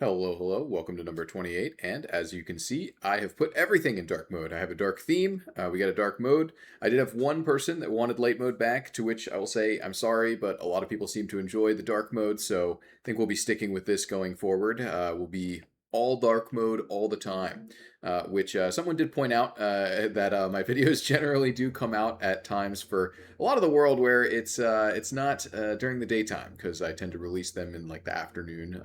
Hello, hello, welcome to number 28, and as you can see, I have put everything in dark mode. I have a dark theme, we got a dark mode. I did have one person that wanted light mode back, to which I will say, I'm sorry, but a lot of people seem to enjoy the dark mode, so I think we'll be sticking with this going forward. We'll be all dark mode all the time, which someone did point out that my videos generally do come out at times for a lot of the world where it's not during the daytime because I tend to release them in like the afternoon,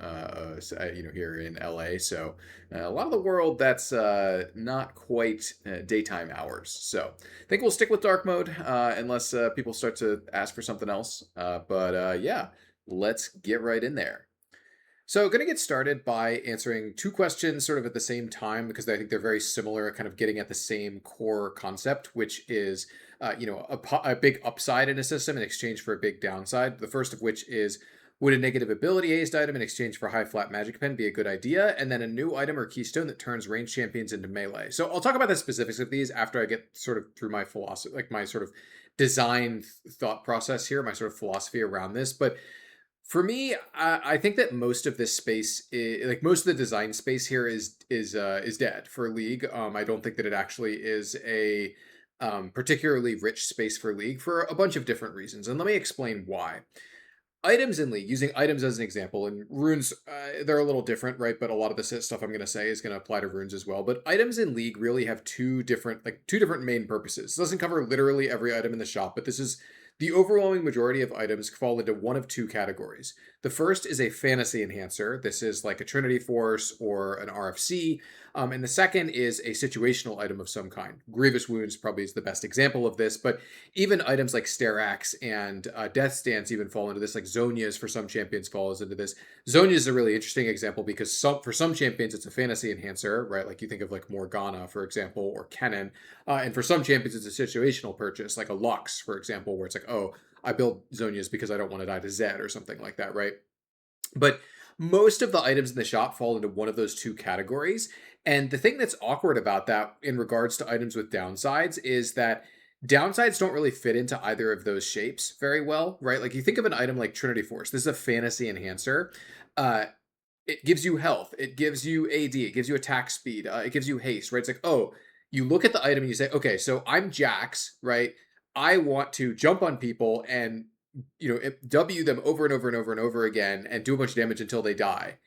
here in LA. So a lot of the world that's not quite daytime hours. So I think we'll stick with dark mode unless people start to ask for something else. But yeah, let's get right in there. So, going to get started by answering two questions sort of at the same time because I think they're very similar, kind of getting at the same core concept, which is, a big upside in a system in exchange for a big downside. The first of which is, would a negative ability hazed item in exchange for high flat magic pen be a good idea? And then a new item or keystone that turns ranged champions into melee. So I'll talk about the specifics of these after I get sort of through my philosophy, like my sort of design thought process here, my sort of philosophy around this. But for me, I think that most of this space, like most of the design space here, is dead for League. I don't think that it actually is a particularly rich space for League for a bunch of different reasons, and let me explain why. Items in League, using items as an example, and runes, they're a little different, right? But a lot of the stuff I'm going to say is going to apply to runes as well. But items in League really have two different main purposes. It doesn't cover literally every item in the shop, but this is the overwhelming majority of items fall into one of two categories. The first is a fantasy enhancer. This is like a Trinity Force or an RFC. And the second is a situational item of some kind. Grievous Wounds probably is the best example of this, but even items like Sterax and Death's Dance even fall into this. Like Zonia's for some champions falls into this. Zonia is a really interesting example because for some champions it's a fantasy enhancer, right? Like you think of like Morgana, for example, or Kennen. And for some champions it's a situational purchase, like a Lux, for example, where it's like, oh, I build Zonia's because I don't want to die to Zed or something like that, right? But most of the items in the shop fall into one of those two categories. And the thing that's awkward about that in regards to items with downsides is that downsides don't really fit into either of those shapes very well, right? Like you think of an item like Trinity Force. This is a fantasy enhancer. Uh, it gives you health, it gives you AD, it gives you attack speed, it gives you haste, right? It's like, oh, you look at the item and you say, okay, so I'm Jax, right? I want to jump on people and W them over and over and over and over again and do a bunch of damage until they die.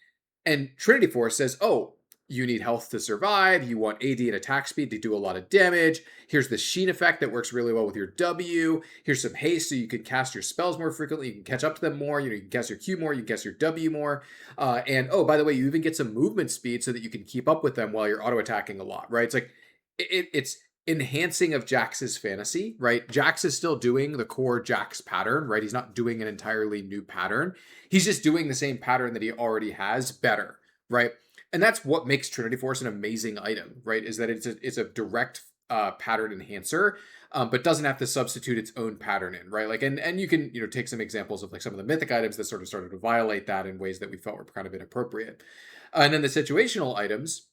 And Trinity Force says, oh, you need health to survive. You want AD and attack speed to do a lot of damage. Here's the Sheen effect that works really well with your W. Here's some haste so you can cast your spells more frequently. You can catch up to them more. You can cast your Q more. You can cast your W more. And oh, by the way, you even get some movement speed so that you can keep up with them while you're auto attacking a lot, right? It's like it's enhancing of Jax's fantasy, right? Jax is still doing the core Jax pattern, right? He's not doing an entirely new pattern. He's just doing the same pattern that he already has better, right? And that's what makes Trinity Force an amazing item, right? Is that it's a direct pattern enhancer, but doesn't have to substitute its own pattern in, right? Like, and you can take some examples of like some of the mythic items that sort of started to violate that in ways that we felt were kind of inappropriate. And then the situational items,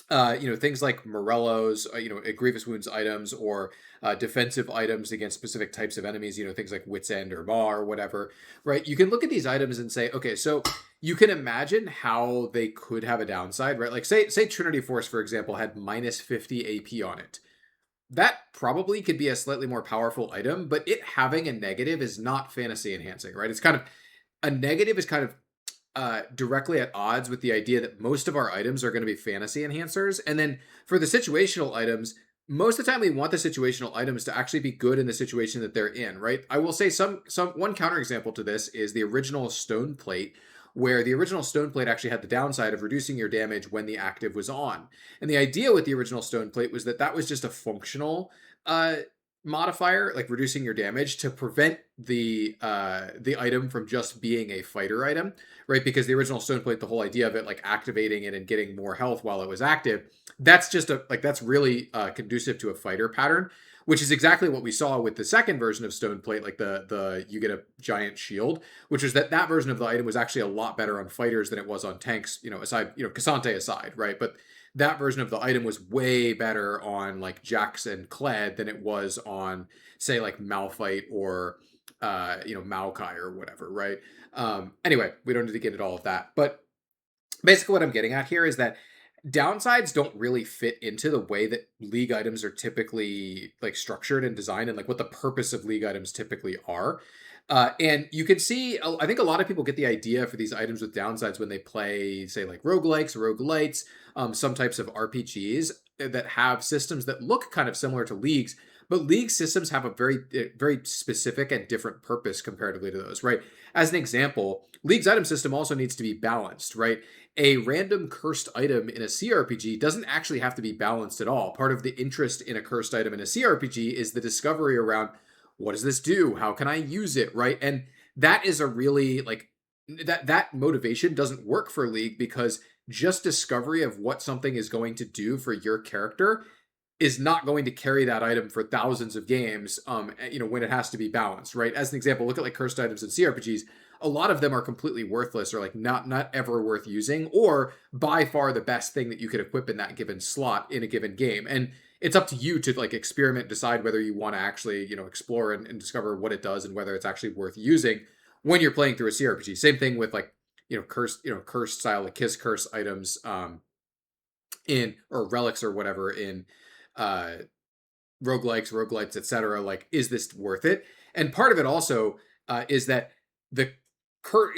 things like Morello's, grievous wounds items or defensive items against specific types of enemies, things like Wit's End or Maw or whatever, right? You can look at these items and say, okay, so you can imagine how they could have a downside, right? Like say Trinity Force, for example, had minus 50 AP on it. That probably could be a slightly more powerful item, but it having a negative is not fantasy enhancing, right? It's kind of a negative is kind of directly at odds with the idea that most of our items are going to be fantasy enhancers. And then for the situational items, most of the time we want the situational items to actually be good in the situation that they're in, right? I will say some one counterexample to this is the original Stone Plate, where the original Stone Plate actually had the downside of reducing your damage when the active was on. And the idea with the original Stone Plate was that that was just a functional modifier, like reducing your damage to prevent the item from just being a fighter item, right? Because the original Stone Plate, the whole idea of it like activating it and getting more health while it was active, that's just that's really conducive to a fighter pattern, which is exactly what we saw with the second version of Stone Plate, like the you get a giant shield, which was that version of the item was actually a lot better on fighters than it was on tanks, aside, Cassante aside, right? But that version of the item was way better on like Jax and Kled than it was on, say, like Malphite or Maokai or whatever, right? Anyway, we don't need to get into all of that. But Basically what I'm getting at here is that downsides don't really fit into the way that league items are typically like structured and designed, and like what the purpose of league items typically are. And you can see, I think a lot of people get the idea for these items with downsides when they play, say, like roguelikes, roguelites, some types of RPGs that have systems that look kind of similar to leagues, but league systems have a very specific and different purpose comparatively to those, right? As an example, league's item system also needs to be balanced, right? A random cursed item in a CRPG doesn't actually have to be balanced at all. Part of the interest in a cursed item in a CRPG is the discovery around what does this do? How can I use it? Right. And that is a really like that motivation doesn't work for League because just discovery of what something is going to do for your character is not going to carry that item for thousands of games, when it has to be balanced, right? As an example, look at like cursed items in CRPGs. A lot of them are completely worthless or like not ever worth using, or by far the best thing that you could equip in that given slot in a given game. And it's up to you to like experiment, decide whether you want to actually, explore and discover what it does and whether it's actually worth using when you're playing through a CRPG. Same thing with like, cursed style like Kiss+Curse items, in or relics or whatever in uh roguelites, etc. Like, is this worth it? And part of it also is that the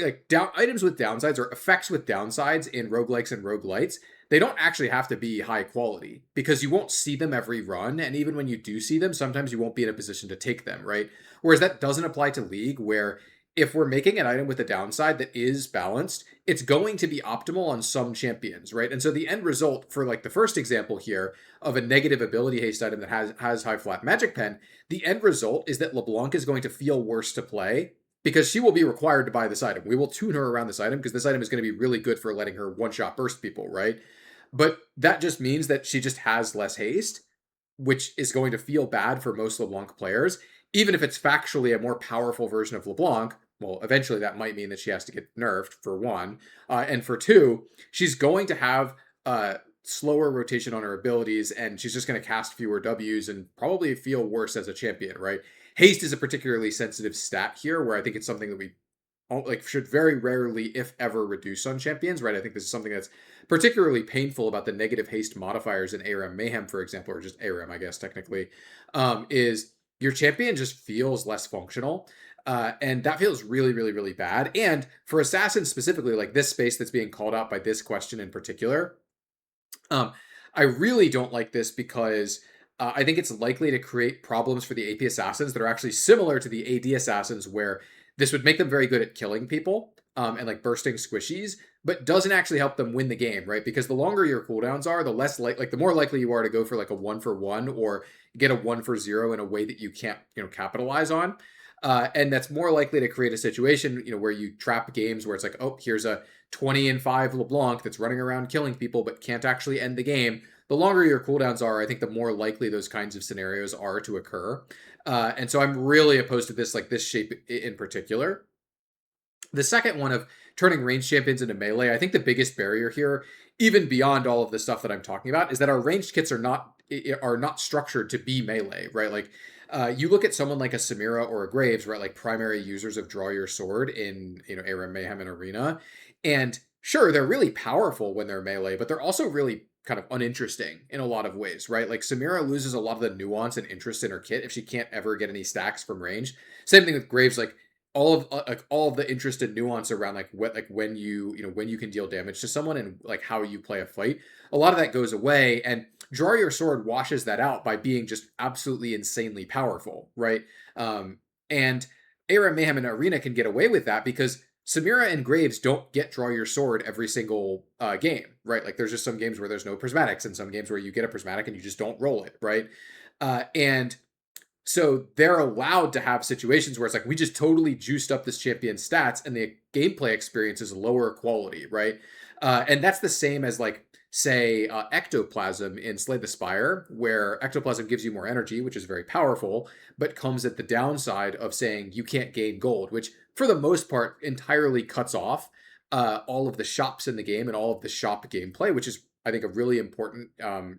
like down items with downsides or effects with downsides in roguelikes and roguelites, they don't actually have to be high quality because you won't see them every run, and even when you do see them, sometimes you won't be in a position to take them, right? Whereas that doesn't apply to League, where if we're making an item with a downside that is balanced, it's going to be optimal on some champions, right? And so the end result for like the first example here of a negative ability haste item that has high flat magic pen, the end result is that LeBlanc is going to feel worse to play because she will be required to buy this item. We will tune her around this item because this item is going to be really good for letting her one shot burst people, right? But that just means that she just has less haste, which is going to feel bad for most LeBlanc players, even if it's factually a more powerful version of LeBlanc. Well, eventually that might mean that she has to get nerfed, for one. And for two, she's going to have slower rotation on her abilities, and she's just going to cast fewer W's and probably feel worse as a champion, right? Haste is a particularly sensitive stat here, where I think it's something that we like should very rarely, if ever, reduce on champions, right? I think this is something that's particularly painful about the negative haste modifiers in ARAM Mayhem, for example, or just ARAM, I guess technically, is your champion just feels less functional. And that feels really, really, really bad. And for assassins specifically, like this space that's being called out by this question in particular, I really don't like this because I think it's likely to create problems for the AP assassins that are actually similar to the AD assassins, where this would make them very good at killing people and like bursting squishies, but doesn't actually help them win the game, right? Because the longer your cooldowns are, the less like the more likely you are to go for like a 1-for-1 or get a 1-for-0 in a way that you can't capitalize on. And that's more likely to create a situation, where you trap games where it's like, oh, here's a 20-5 LeBlanc that's running around killing people but can't actually end the game. The longer your cooldowns are, I think the more likely those kinds of scenarios are to occur. And so I'm really opposed to this, like this shape in particular. The second one of turning ranged champions into melee, I think the biggest barrier here, even beyond all of the stuff that I'm talking about, is that our ranged kits are not structured to be melee, right? Like you look at someone like a Samira or a Graves, right? Like primary users of Draw Your Sword in ARAM Mayhem and Arena, and sure, they're really powerful when they're melee, but they're also really kind of uninteresting in a lot of ways, right? Like Samira loses a lot of the nuance and interest in her kit if she can't ever get any stacks from range. Same thing with Graves, like all of the interest and nuance around like what like when when you can deal damage to someone and like how you play a fight, a lot of that goes away, and Draw Your Sword washes that out by being just absolutely insanely powerful, right? And ARAM Mayhem and Arena can get away with that because Samira and Graves don't get Draw Your Sword every single game, right? Like there's just some games where there's no prismatics and some games where you get a prismatic and you just don't roll it, right? And so they're allowed to have situations where it's like, we just totally juiced up this champion's stats and the gameplay experience is lower quality, right? And that's the same as like, say, Ectoplasm in Slay the Spire, where Ectoplasm gives you more energy, which is very powerful, but comes at the downside of saying you can't gain gold, which for the most part entirely cuts off all of the shops in the game and all of the shop gameplay, which is, I think, a really important,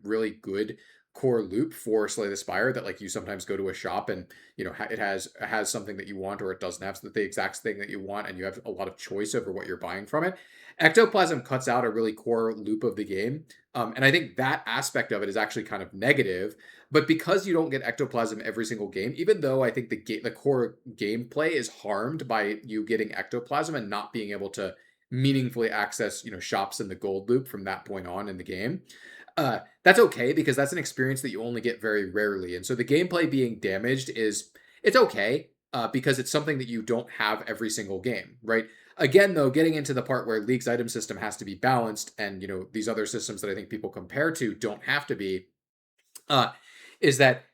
really good core loop for Slay the Spire, that like you sometimes go to a shop and it has something that you want or it doesn't have the exact thing that you want, and you have a lot of choice over what you're buying from it. Ectoplasm cuts out a really core loop of the game. And I think that aspect of it is actually kind of negative. But because you don't get ectoplasm every single game, even though I think the core gameplay is harmed by you getting ectoplasm and not being able to meaningfully access, shops in the gold loop from that point on in the game, that's okay because that's an experience that you only get very rarely. And so the gameplay being damaged it's okay because it's something that you don't have every single game, right? Again, though, getting into the part where League's item system has to be balanced, and these other systems that I think people compare to don't have to be, uh, is that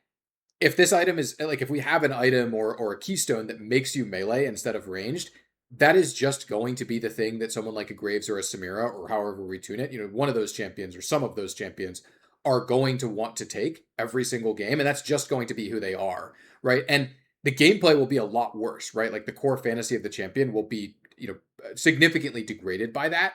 if this item is like if we have an item or a keystone that makes you melee instead of ranged, that is just going to be the thing that someone like a Graves or a Samira or however we tune it, one of those champions or some of those champions are going to want to take every single game, and that's just going to be who they are, right? And the gameplay will be a lot worse, right? Like the core fantasy of the champion will be, significantly degraded by that.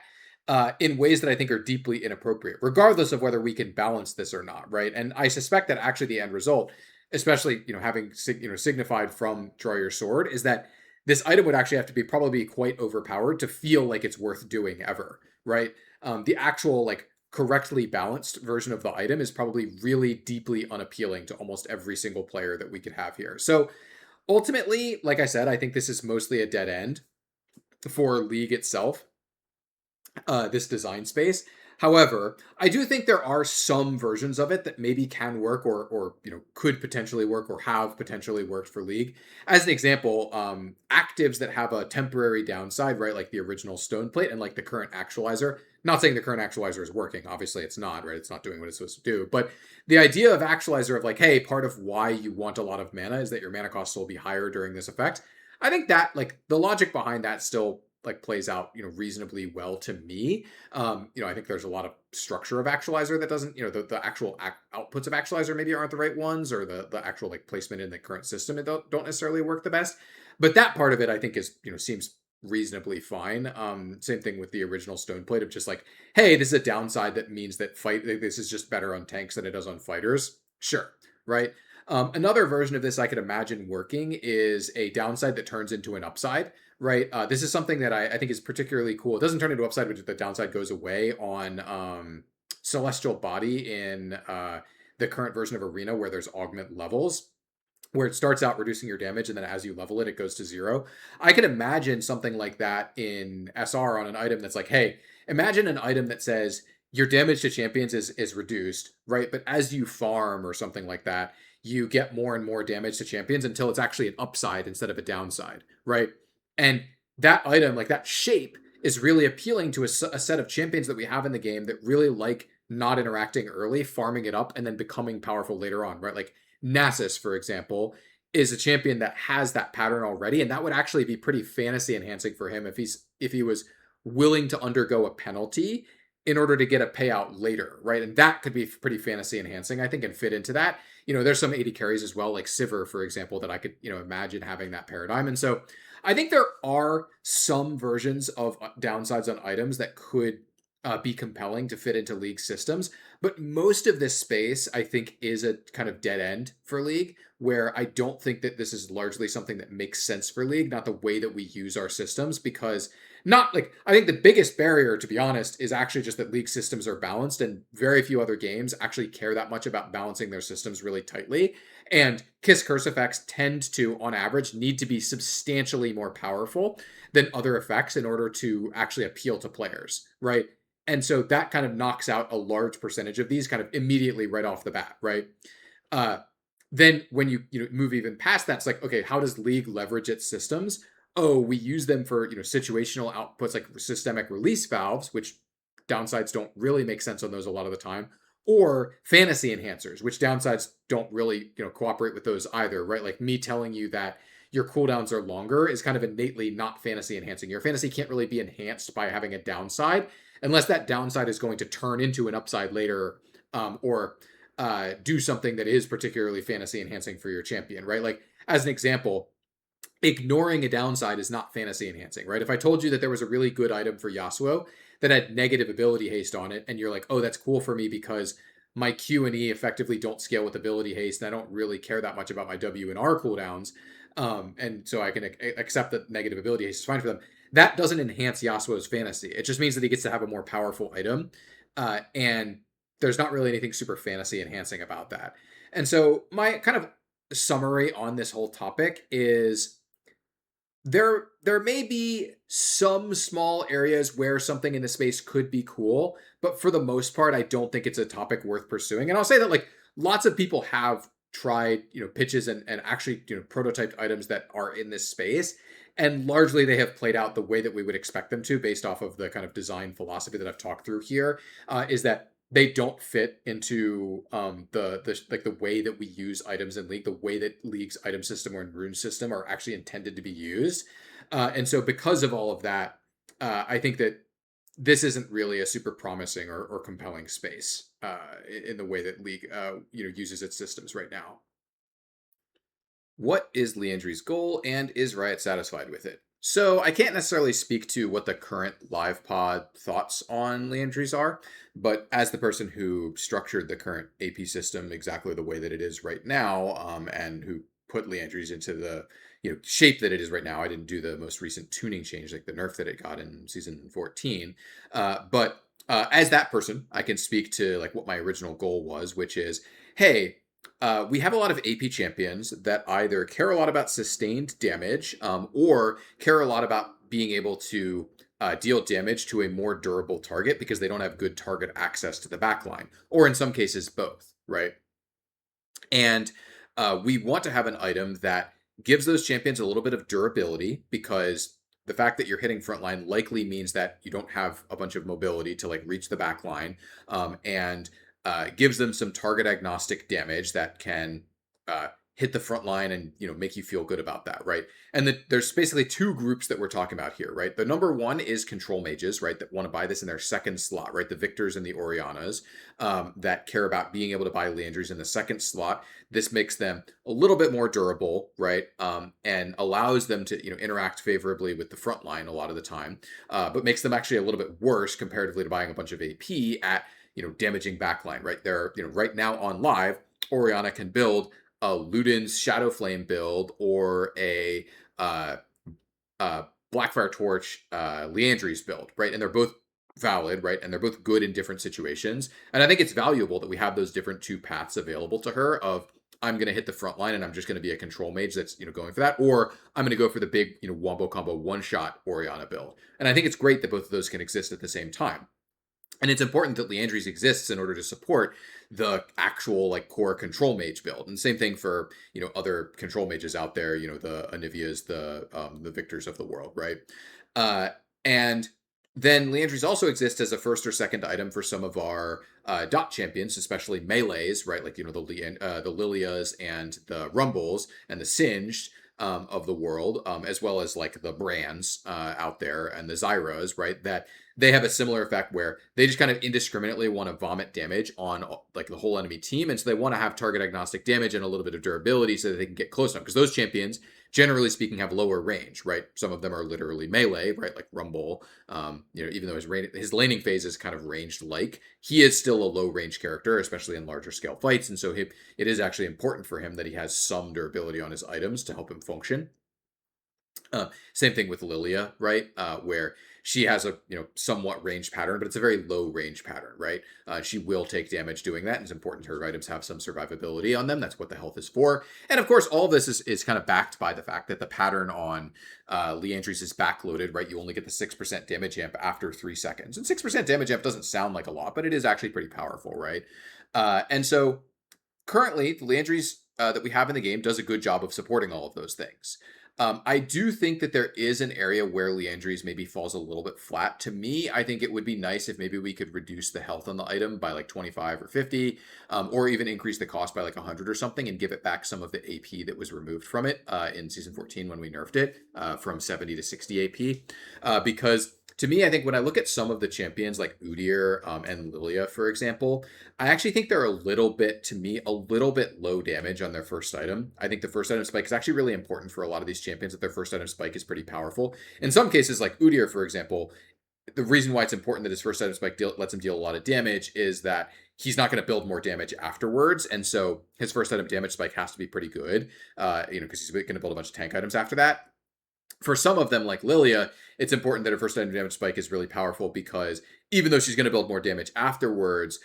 In ways that I think are deeply inappropriate, regardless of whether we can balance this or not, right? And I suspect that actually the end result, especially having signified from Draw Your Sword, is that this item would actually have to be probably quite overpowered to feel like it's worth doing ever, right? The actual like correctly balanced version of the item is probably really deeply unappealing to almost every single player that we could have here. So ultimately, like I said, I think this is mostly a dead end for League itself, this design space. However, I do think there are some versions of it that maybe can work or could potentially work or have potentially worked for League. As an example, actives that have a temporary downside, right, like the original Stone Plate and like the current actualizer. Not saying the current actualizer is working. Obviously, it's not, right? It's not doing what it's supposed to do. But the idea of actualizer of like, hey, part of why you want a lot of mana is that your mana cost will be higher during this effect. I think that like the logic behind that still like plays out reasonably well to me. I think there's a lot of structure of actualizer that doesn't, the actual outputs of actualizer maybe aren't the right ones, or the actual like placement in the current system don't necessarily work the best. But that part of it I think is seems reasonably fine. Same thing with the original Stone Plate of just like, hey, this is a downside that means that this is just better on tanks than it does on fighters. Sure, right? Another version of this I could imagine working is a downside that turns into an upside, right? This is something that I think is particularly cool. It doesn't turn into upside, but the downside goes away on Celestial Body in the current version of Arena, where there's augment levels, where it starts out reducing your damage, and then as you level it, it goes to 0. I could imagine something like that in SR on an item that's like, hey, imagine an item that says your damage to champions is reduced, right? But as you farm or something like that, you get more and more damage to champions until it's actually an upside instead of a downside, right? And that item, like that shape, is really appealing to a set of champions that we have in the game that really like not interacting early, farming it up, and then becoming powerful later on, right? Like Nasus, for example, is a champion that has that pattern already, and that would actually be pretty fantasy enhancing for him if he was willing to undergo a penalty in order to get a payout later, right? And that could be pretty fantasy enhancing, I think, and fit into that. There's some AD carries as well, like Sivir, for example, that I could, imagine having that paradigm. And so I think there are some versions of downsides on items that could be compelling to fit into League systems. But most of this space, I think, is a kind of dead end for League, where I don't think that this is largely something that makes sense for League, not the way that we use our systems, because not like I think the biggest barrier, to be honest, is actually just that League systems are balanced, and very few other games actually care that much about balancing their systems really tightly. And Kiss+Curse effects tend to, on average, need to be substantially more powerful than other effects in order to actually appeal to players, right? And so that kind of knocks out a large percentage of these kind of immediately right off the bat, right? Uh, then when you move even past that, it's like, okay, how does League leverage its systems? Oh, we use them for situational outputs like systemic release valves, which downsides don't really make sense on those a lot of the time, or fantasy enhancers, which downsides don't really cooperate with those either, right? Like me telling you that your cooldowns are longer is kind of innately not fantasy enhancing. Your fantasy can't really be enhanced by having a downside unless that downside is going to turn into an upside later, or do something that is particularly fantasy enhancing for your champion, right? Like as an example, ignoring a downside is not fantasy enhancing, right? If I told you that there was a really good item for Yasuo that had negative ability haste on it, and you're like, oh, that's cool for me because my Q and E effectively don't scale with ability haste, and I don't really care that much about my W and R cooldowns, and so I can accept that negative ability haste is fine for them. that doesn't enhance Yasuo's fantasy. It just means that he gets to have a more powerful item, and there's not really anything super fantasy enhancing about that. And so my kind of summary on this whole topic is there may be some small areas where something in the space could be cool, but for the most part, I don't think it's a topic worth pursuing. And I'll say that like lots of people have tried, pitches and actually, prototyped items that are in this space. And largely they have played out the way that we would expect them to based off of the kind of design philosophy that I've talked through here, is that they don't fit into the like the way that we use items in League, the way that League's item system or rune system are actually intended to be used. And so because of all of that, I think that this isn't really a super promising or compelling space in the way that League uses its systems right now. What is Leandri's goal, and is Riot satisfied with it? So I can't necessarily speak to what the current live pod thoughts on Leandri's are, but as the person who structured the current AP system exactly the way that it is right now, and who put Leandri's into the shape that it is right now, I didn't do the most recent tuning change like the nerf that it got in season 14, but as that person, I can speak to like what my original goal was, which is, hey, we have a lot of AP champions that either care a lot about sustained damage, or care a lot about being able to deal damage to a more durable target because they don't have good target access to the backline, or in some cases, both, right? And we want to have an item that gives those champions a little bit of durability because the fact that you're hitting frontline likely means that you don't have a bunch of mobility to like reach the backline, and gives them some target agnostic damage that can hit the front line and make you feel good about that, right? And there's basically two groups that we're talking about here, right? The number one is control mages, right, that want to buy this in their second slot, right? The Victors and the Orianas, that care about being able to buy Leandries in the second slot. This makes them a little bit more durable, right? And allows them to interact favorably with the front line a lot of the time, but makes them actually a little bit worse comparatively to buying a bunch of AP at damaging backline, right? They're right now on live, Oriana can build a Luden's Shadow Flame build or a Blackfire Torch Leandry's build, right? And they're both valid, right? And they're both good in different situations. And I think it's valuable that we have those different two paths available to her of I'm going to hit the front line and I'm just going to be a control mage that's going for that, or I'm going to go for the big wombo combo one shot Oriana build. And I think it's great that both of those can exist at the same time. And it's important that Leandries exists in order to support the actual like core control mage build. And same thing for other control mages out there. The Anivias, the Victors of the world, right? And then Leandries also exists as a first or second item for some of our dot champions, especially melees, right? Like the Lilias and the Rumbles and the Singed. Of the world, as well as like the brands out there and the Zyras, right? That they have a similar effect where they just kind of indiscriminately want to vomit damage on like the whole enemy team. And so they want to have target agnostic damage and a little bit of durability so that they can get close enough. Because those champions, generally speaking, have lower range, right? Some of them are literally melee, right? Like Rumble, even though his laning phase is kind of ranged like, he is still a low range character, especially in larger scale fights. And so it is actually important for him that he has some durability on his items to help him function. Same thing with Lilia, right? Where she has a somewhat range pattern, but it's a very low range pattern, right? She will take damage doing that, and it's important her items have some survivability on them. That's what the health is for. And of course, all of this is kind of backed by the fact that the pattern on Leandries is backloaded, right? You only get the 6% damage amp after 3 seconds. And 6% damage amp doesn't sound like a lot, but it is actually pretty powerful, right? And so currently, the Leandries that we have in the game does a good job of supporting all of those things. I do think that there is an area where Leandries maybe falls a little bit flat. To me, I think it would be nice if maybe we could reduce the health on the item by like 25 or 50, or even increase the cost by like 100 or something and give it back some of the AP that was removed from it in Season 14 when we nerfed it from 70 to 60 AP. Because to me, I think when I look at some of the champions like Udyr and Lilia, for example, I actually think they're a little bit low damage on their first item. I think the first item spike is actually really important for a lot of these champions, that their first item spike is pretty powerful. In some cases, like Udyr, for example, the reason why it's important that his first item spike lets him deal a lot of damage is that he's not going to build more damage afterwards. And so his first item damage spike has to be pretty good, because he's going to build a bunch of tank items after that. For some of them, like Lilia, it's important that her first item damage spike is really powerful because even though she's going to build more damage afterwards,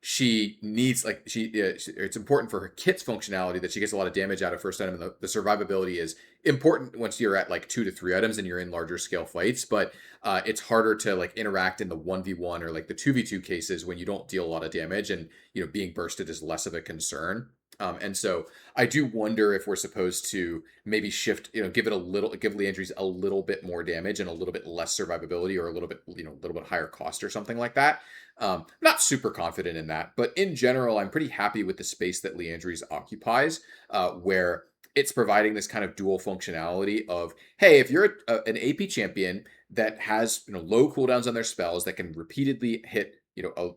she needs it's important for her kit's functionality that she gets a lot of damage out of first item, and the survivability is important once you're at like 2 to 3 items and you're in larger scale fights. But it's harder to like interact in the 1v1 or like the 2v2 cases when you don't deal a lot of damage, and being bursted is less of a concern. And so I do wonder if we're supposed to maybe shift, give Leandries a little bit more damage and a little bit less survivability, or a little bit higher cost or something like that. Not super confident in that, but in general, I'm pretty happy with the space that Leandries occupies, where it's providing this kind of dual functionality of, hey, if you're an AP champion that has low cooldowns on their spells that can repeatedly hit,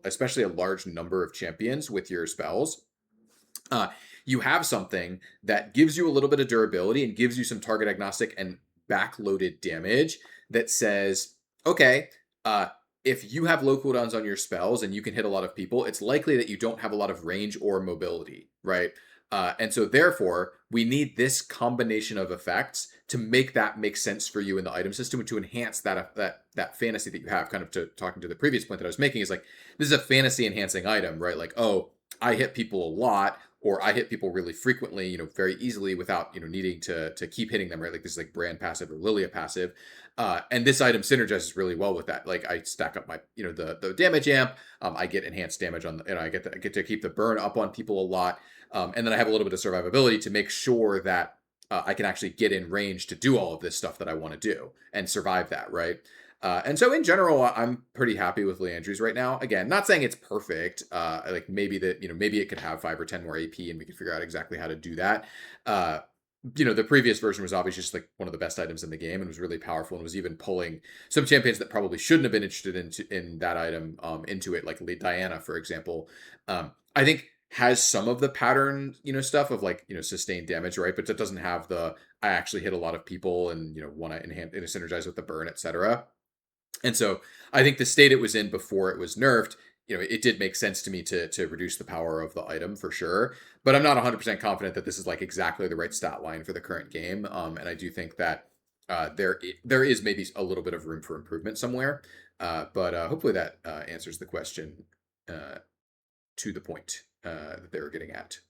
especially a large number of champions with your spells, you have something that gives you a little bit of durability and gives you some target agnostic and backloaded damage that says, okay, if you have low cooldowns on your spells and you can hit a lot of people, it's likely that you don't have a lot of range or mobility, right? And so therefore, we need this combination of effects to make that make sense for you in the item system, and to enhance that fantasy that you have. Kind of to talking to the previous point that I was making, is like, this is a fantasy enhancing item, right? Like, oh, I hit people a lot, or I hit people really frequently, very easily without, needing to keep hitting them, right? Like, this is like Brand passive or Lilia passive. And this item synergizes really well with that. Like, I stack up my, the damage amp. I get enhanced damage on, I get to keep the burn up on people a lot. And then I have a little bit of survivability to make sure that I can actually get in range to do all of this stuff that I want to do and survive that, right? And so in general, I'm pretty happy with Leandries right now. Again, not saying it's perfect. Like, maybe maybe it could have 5 or 10 more AP, and we could figure out exactly how to do that. The previous version was obviously just like one of the best items in the game, and was really powerful, and was even pulling some champions that probably shouldn't have been interested in that item into it, like Diana, for example. I think has some of the pattern, stuff of like, sustained damage, right? But it doesn't have the, I actually hit a lot of people and, want to enhance, synergize with the burn, etc. And so I think the state it was in before it was nerfed, it did make sense to me to reduce the power of the item for sure. But I'm not 100% confident that this is like exactly the right stat line for the current game. And I do think that there is maybe a little bit of room for improvement somewhere. But hopefully that answers the question to the point that they were getting at.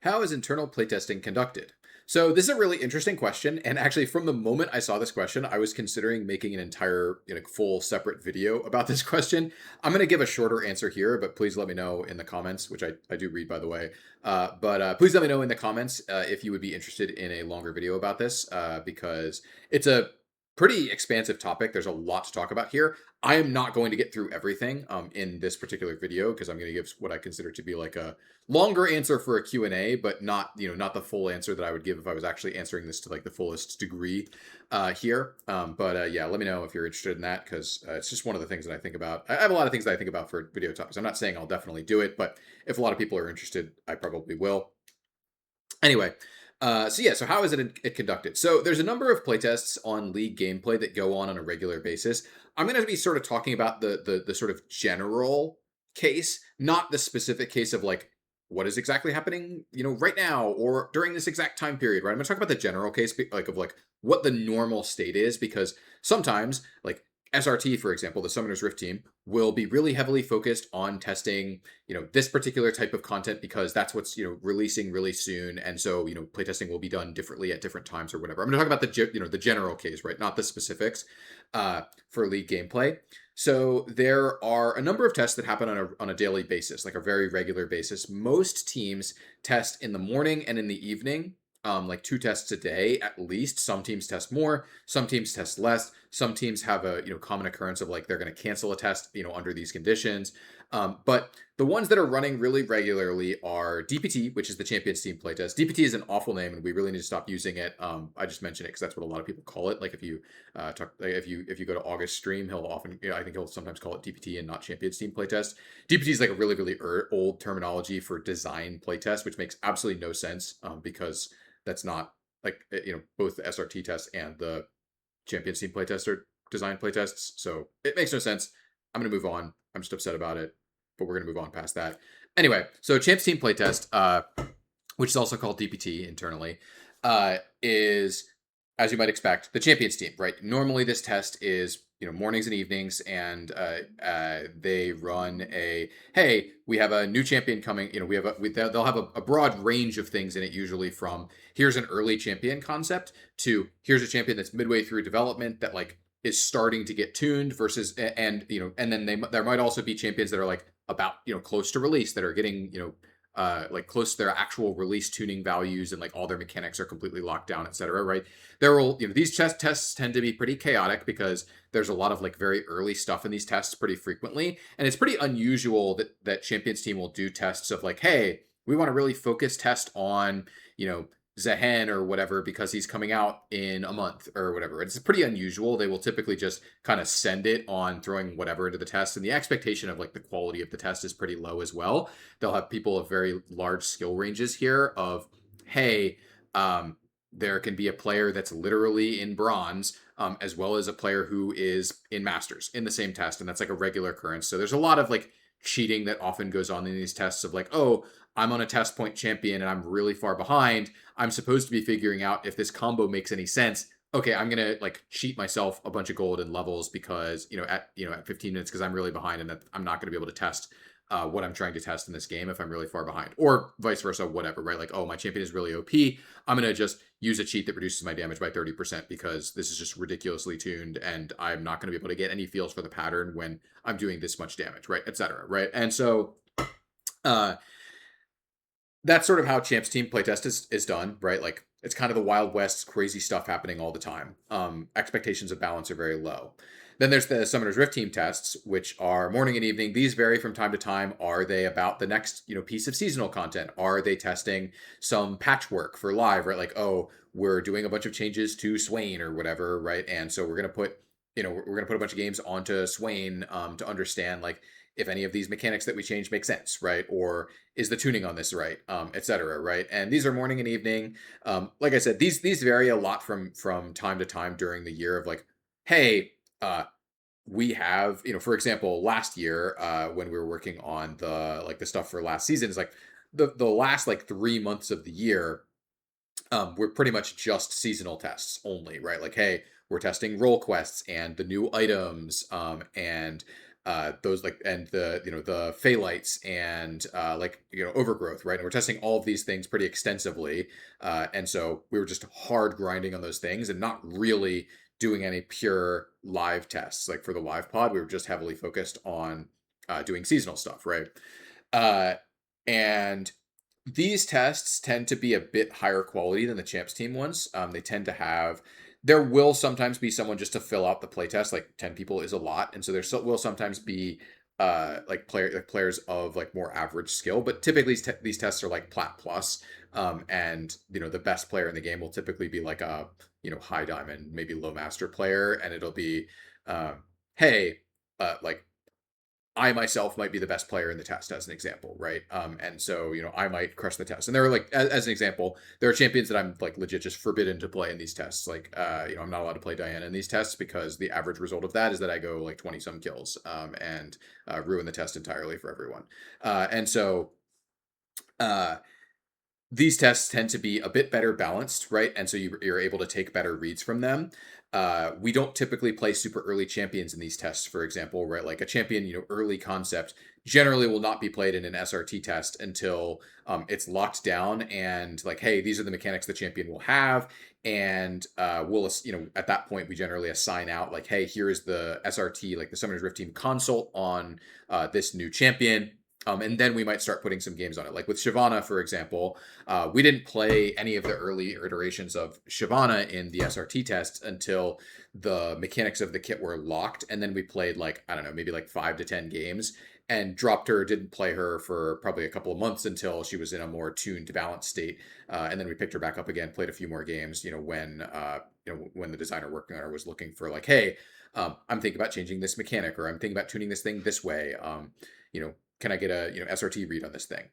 How is internal playtesting conducted? So this is a really interesting question, and actually from the moment I saw this question, I was considering making an entire full separate video about this question. I'm going to give a shorter answer here, but please let me know in the comments, which I do read, by the way. But please let me know in the comments if you would be interested in a longer video about this, because it's a pretty expansive topic. There's a lot to talk about here. I am not going to get through everything in this particular video, because I'm going to give what I consider to be like a longer answer for a Q&A, but not not the full answer that I would give if I was actually answering this to like the fullest degree here. But yeah, let me know if you're interested in that, because it's just one of the things that I think about. I have a lot of things that I think about for video topics. I'm not saying I'll definitely do it, but if a lot of people are interested, I probably will. Anyway, so how is it conducted? So there's a number of playtests on League gameplay that go on a regular basis. I'm going to be sort of talking about the sort of general case, not the specific case of like what is exactly happening, right now or during this exact time period, right? I'm going to talk about the general case, like of like what the normal state is, because sometimes like SRT, for example, the Summoner's Rift team will be really heavily focused on testing, this particular type of content, because that's what's, releasing really soon. And so, playtesting will be done differently at different times or whatever. I'm going to talk about the general case, right? Not the specifics for League gameplay. So there are a number of tests that happen on a daily basis, like a very regular basis. Most teams test in the morning and in the evening. Like 2 tests a day at least. Some teams test more, some teams test less. Some teams have a common occurrence of like they're going to cancel a test under these conditions. But the ones that are running really regularly are DPT, which is the Champions Team playtest. DPT is an awful name, and we really need to stop using it. I just mention it because that's what a lot of people call it. Like if you if you go to August stream, he'll often, I think he'll sometimes call it DPT and not Champions Team playtest. DPT is like a really old terminology for design playtest, which makes absolutely no sense because that's not like, both the SRT test and the Champions Team playtest are design playtests. So it makes no sense. I'm going to move on. I'm just upset about it, but we're going to move on past that. Anyway, so Champs Team playtest, which is also called DPT internally, is as you might expect, the champions team, right? Normally, this test is mornings and evenings, and they run a hey, we have a new champion coming. We have they'll have a broad range of things in it, usually from here's an early champion concept to here's a champion that's midway through development that like is starting to get tuned versus and then there might also be champions that are like about close to release that are getting like close to their actual release tuning values and like all their mechanics are completely locked down, etc. Right? There will these tests tend to be pretty chaotic because there's a lot of like very early stuff in these tests pretty frequently, and it's pretty unusual that champions team will do tests of like, hey, we want to really focus test on Zehen or whatever because he's coming out in a month or whatever. It's pretty unusual. They will typically just kind of send it on throwing whatever into the test, and the expectation of like the quality of the test is pretty low as well. They'll have people of very large skill ranges here of, hey, there can be a player that's literally in bronze, as well as a player who is in masters in the same test, and that's like a regular occurrence. So there's a lot of like cheating that often goes on in these tests of like, oh, I'm on a test point champion and I'm really far behind. I'm supposed to be figuring out if this combo makes any sense. Okay, I'm gonna like cheat myself a bunch of gold and levels because at 15 minutes because I'm really behind and that I'm not gonna be able to test what I'm trying to test in this game if I'm really far behind, or vice versa, whatever, right? Like, oh, my champion is really OP. I'm gonna just use a cheat that reduces my damage by 30% because this is just ridiculously tuned, and I'm not gonna be able to get any feels for the pattern when I'm doing this much damage, right, etc. Right, and so that's sort of how Champs Team playtest is done, right? Like it's kind of the Wild West, crazy stuff happening all the time. Expectations of balance are very low. Then there's the Summoner's Rift team tests, which are morning and evening. These vary from time to time. Are they about the next piece of seasonal content? Are they testing some patchwork for live, right? Like, oh, we're doing a bunch of changes to Swain or whatever, right? And so we're gonna put we're gonna put a bunch of games onto Swain to understand like if any of these mechanics that we change make sense, right? Or is the tuning on this right, etc. Right? And these are morning and evening. Like I said, these vary a lot from time to time during the year of like, hey, we have for example, last year when we were working on the stuff for last season is like the last like 3 months of the year we're pretty much just seasonal tests only, right? Like, hey, we're testing role quests and the new items, and those like and the the phalites and overgrowth, right? And we're testing all of these things pretty extensively, and so we were just hard grinding on those things and not really doing any pure live tests. Like for the live pod, we were just heavily focused on doing seasonal stuff, right? Uh, and these tests tend to be a bit higher quality than the champs team ones. They tend to have. There will sometimes be someone just to fill out the playtest. Like 10 people is a lot, and so will sometimes be players of like more average skill. But typically these tests are like plat plus, and the best player in the game will typically be like a high diamond, maybe low master player, and it'll be hey, like I myself might be the best player in the test, as an example, right? And so I might crush the test. And there are like, as an example, there are champions that I'm like legit just forbidden to play in these tests. Like, I'm not allowed to play Diana in these tests because the average result of that is that I go like 20 some kills, and ruin the test entirely for everyone. And so uh, these tests tend to be a bit better balanced, right? And so you're able to take better reads from them. We don't typically play super early champions in these tests, for example, right? Like a champion, early concept generally will not be played in an SRT test until it's locked down and like, hey, these are the mechanics the champion will have. And we'll, at that point, we generally assign out like, hey, here is the SRT, like the Summoner's Rift team consult on this new champion. And then we might start putting some games on it. Like with Shyvana, for example, we didn't play any of the early iterations of Shyvana in the SRT tests until the mechanics of the kit were locked. And then we played like, I don't know, maybe like 5 to 10 games and dropped her, didn't play her for probably a couple of months until she was in a more tuned, balanced state. And then we picked her back up again, played a few more games, when the designer working on her was looking for like, hey, I'm thinking about changing this mechanic, or I'm thinking about tuning this thing this way. Can I get a SRT read on this thing?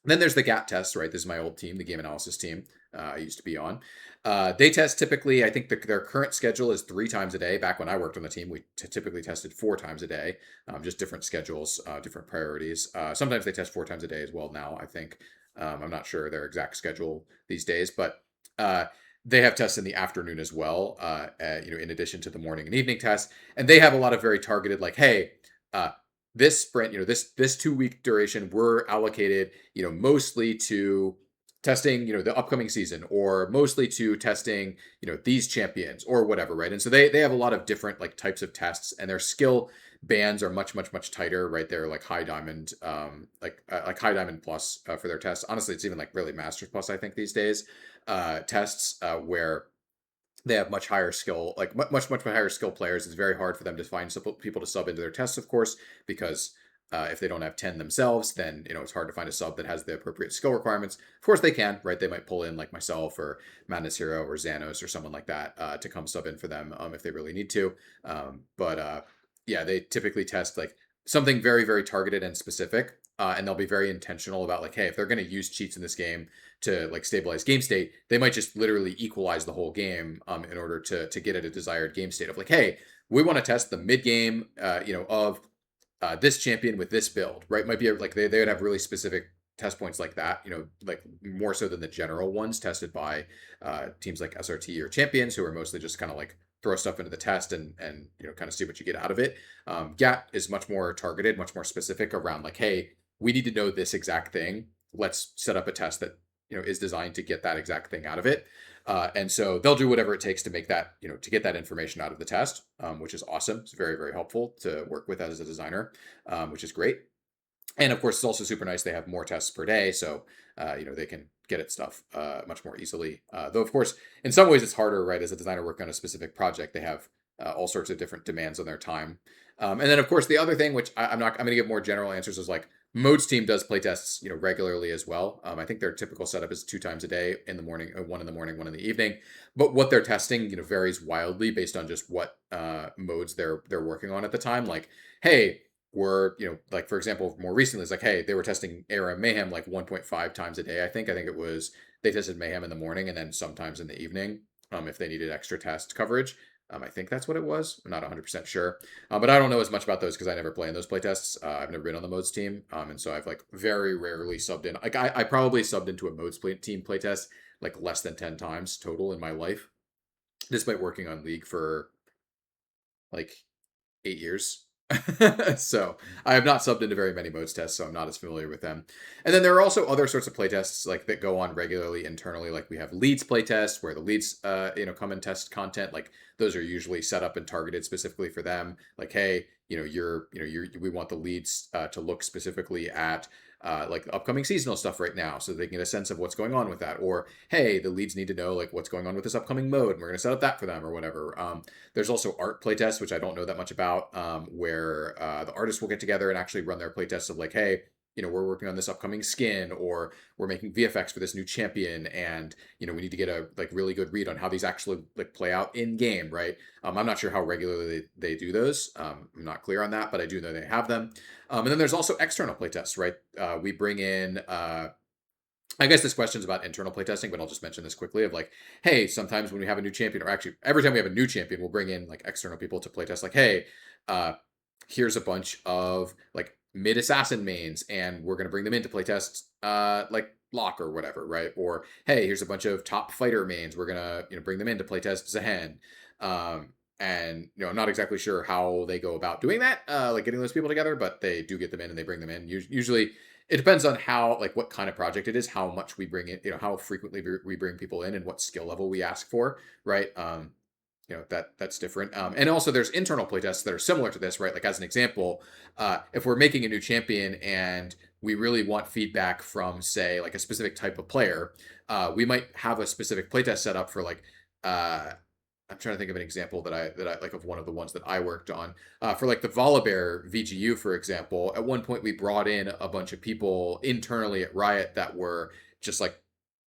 And then there's the GAT test, right? This is my old team, the game analysis team I used to be on. They test typically, I think their current schedule is 3 times a day. Back when I worked on the team, we typically tested 4 times a day, just different schedules, different priorities. Sometimes they test 4 times a day as well now, I think. I'm not sure their exact schedule these days, but they have tests in the afternoon as well, in addition to the morning and evening tests, and they have a lot of very targeted, like, hey, uh, this sprint, this 2 week duration, we're allocated, mostly to testing, the upcoming season, or mostly to testing, these champions or whatever, right? And so they have a lot of different like types of tests, and their skill bands are much much much tighter, right? They're like high diamond, like high diamond plus for their tests. Honestly, it's even like really masters plus, I think, these days tests where they have much higher skill, like much higher skill players. It's very hard for them to find people to sub into their tests, of course, because if they don't have 10 themselves, then it's hard to find a sub that has the appropriate skill requirements. Of course, they can, right? They might pull in like myself or Madness Hero or Xanos or someone like that to come sub in for them if they really need to. But yeah, they typically test like something very very targeted and specific, and they'll be very intentional about like, hey, if they're going to use cheats in this game to like stabilize game state, they might just literally equalize the whole game in order to get at a desired game state of like, hey, we want to test the mid game, of this champion with this build, right? Might be like they would have really specific test points like that, like more so than the general ones tested by teams like SRT or Champions, who are mostly just kind of like throw stuff into the test and kind of see what you get out of it. GAT is much more targeted, much more specific around like, hey, we need to know this exact thing. Let's set up a test that is designed to get that exact thing out of it. And so they'll do whatever it takes to make that, to get that information out of the test, which is awesome. It's very, very helpful to work with as a designer, which is great. And of course, it's also super nice. They have more tests per day, so they can get at stuff much more easily. Though, of course, in some ways, it's harder, right? As a designer working on a specific project, they have all sorts of different demands on their time. And then, of course, the other thing, which I'm not, I'm going to give more general answers, is like Mode's team does playtests, regularly as well. I think their typical setup is 2 times a day in the morning, one in the morning, one in the evening. But what they're testing, varies wildly based on just what modes they're working on at the time. Like, hey, were like for example more recently it's like, hey, they were testing ARM Mayhem like 1.5 times a day. I think it was they tested Mayhem in the morning and then sometimes in the evening if they needed extra test coverage. I think that's what it was. I'm not 100% sure, but I don't know as much about those because I never play in those playtests. I've never been on the modes team, and so I've like very rarely subbed in. Like I probably subbed into a modes team playtest like less than 10 times total in my life, despite working on League for like 8 years. So I have not subbed into very many modes tests, so I'm not as familiar with them. And then there are also other sorts of playtests like that go on regularly internally. Like we have leads playtests where the leads, come and test content. Like those are usually set up and targeted specifically for them. Like, hey, we want the leads to look specifically at like the upcoming seasonal stuff right now, so they can get a sense of what's going on with that. Or hey, the leads need to know like what's going on with this upcoming mode, and we're going to set up that for them or whatever. There's also art playtests, which I don't know that much about, where the artists will get together and actually run their playtests of like, hey, we're working on this upcoming skin, or we're making VFX for this new champion, and we need to get a like really good read on how these actually like play out in game, right? I'm not sure how regularly they do those. I'm not clear on that, but I do know they have them. And then there's also external playtests, right? We bring in. I guess this question's about internal playtesting, but I'll just mention this quickly of like, hey, sometimes when we have a new champion, or actually every time we have a new champion, we'll bring in like external people to playtest. Like, hey, uh, here's a bunch of like mid assassin mains, and we're gonna bring them in to playtest like Locke or whatever, right? Or hey, here's a bunch of top fighter mains, we're gonna bring them in to playtest Zahen. And I'm not exactly sure how they go about doing that, like getting those people together, but they do get them in and they bring them in. Usually it depends on how, like what kind of project it is, how much we bring in, how frequently we bring people in and what skill level we ask for, right? That's different. And also there's internal playtests that are similar to this, right? Like as an example, if we're making a new champion and we really want feedback from, say, like a specific type of player, we might have a specific playtest set up for like, I'm trying to think of an example that I like of one of the ones that I worked on for like the Volibear VGU, for example. At one point, we brought in a bunch of people internally at Riot that were just like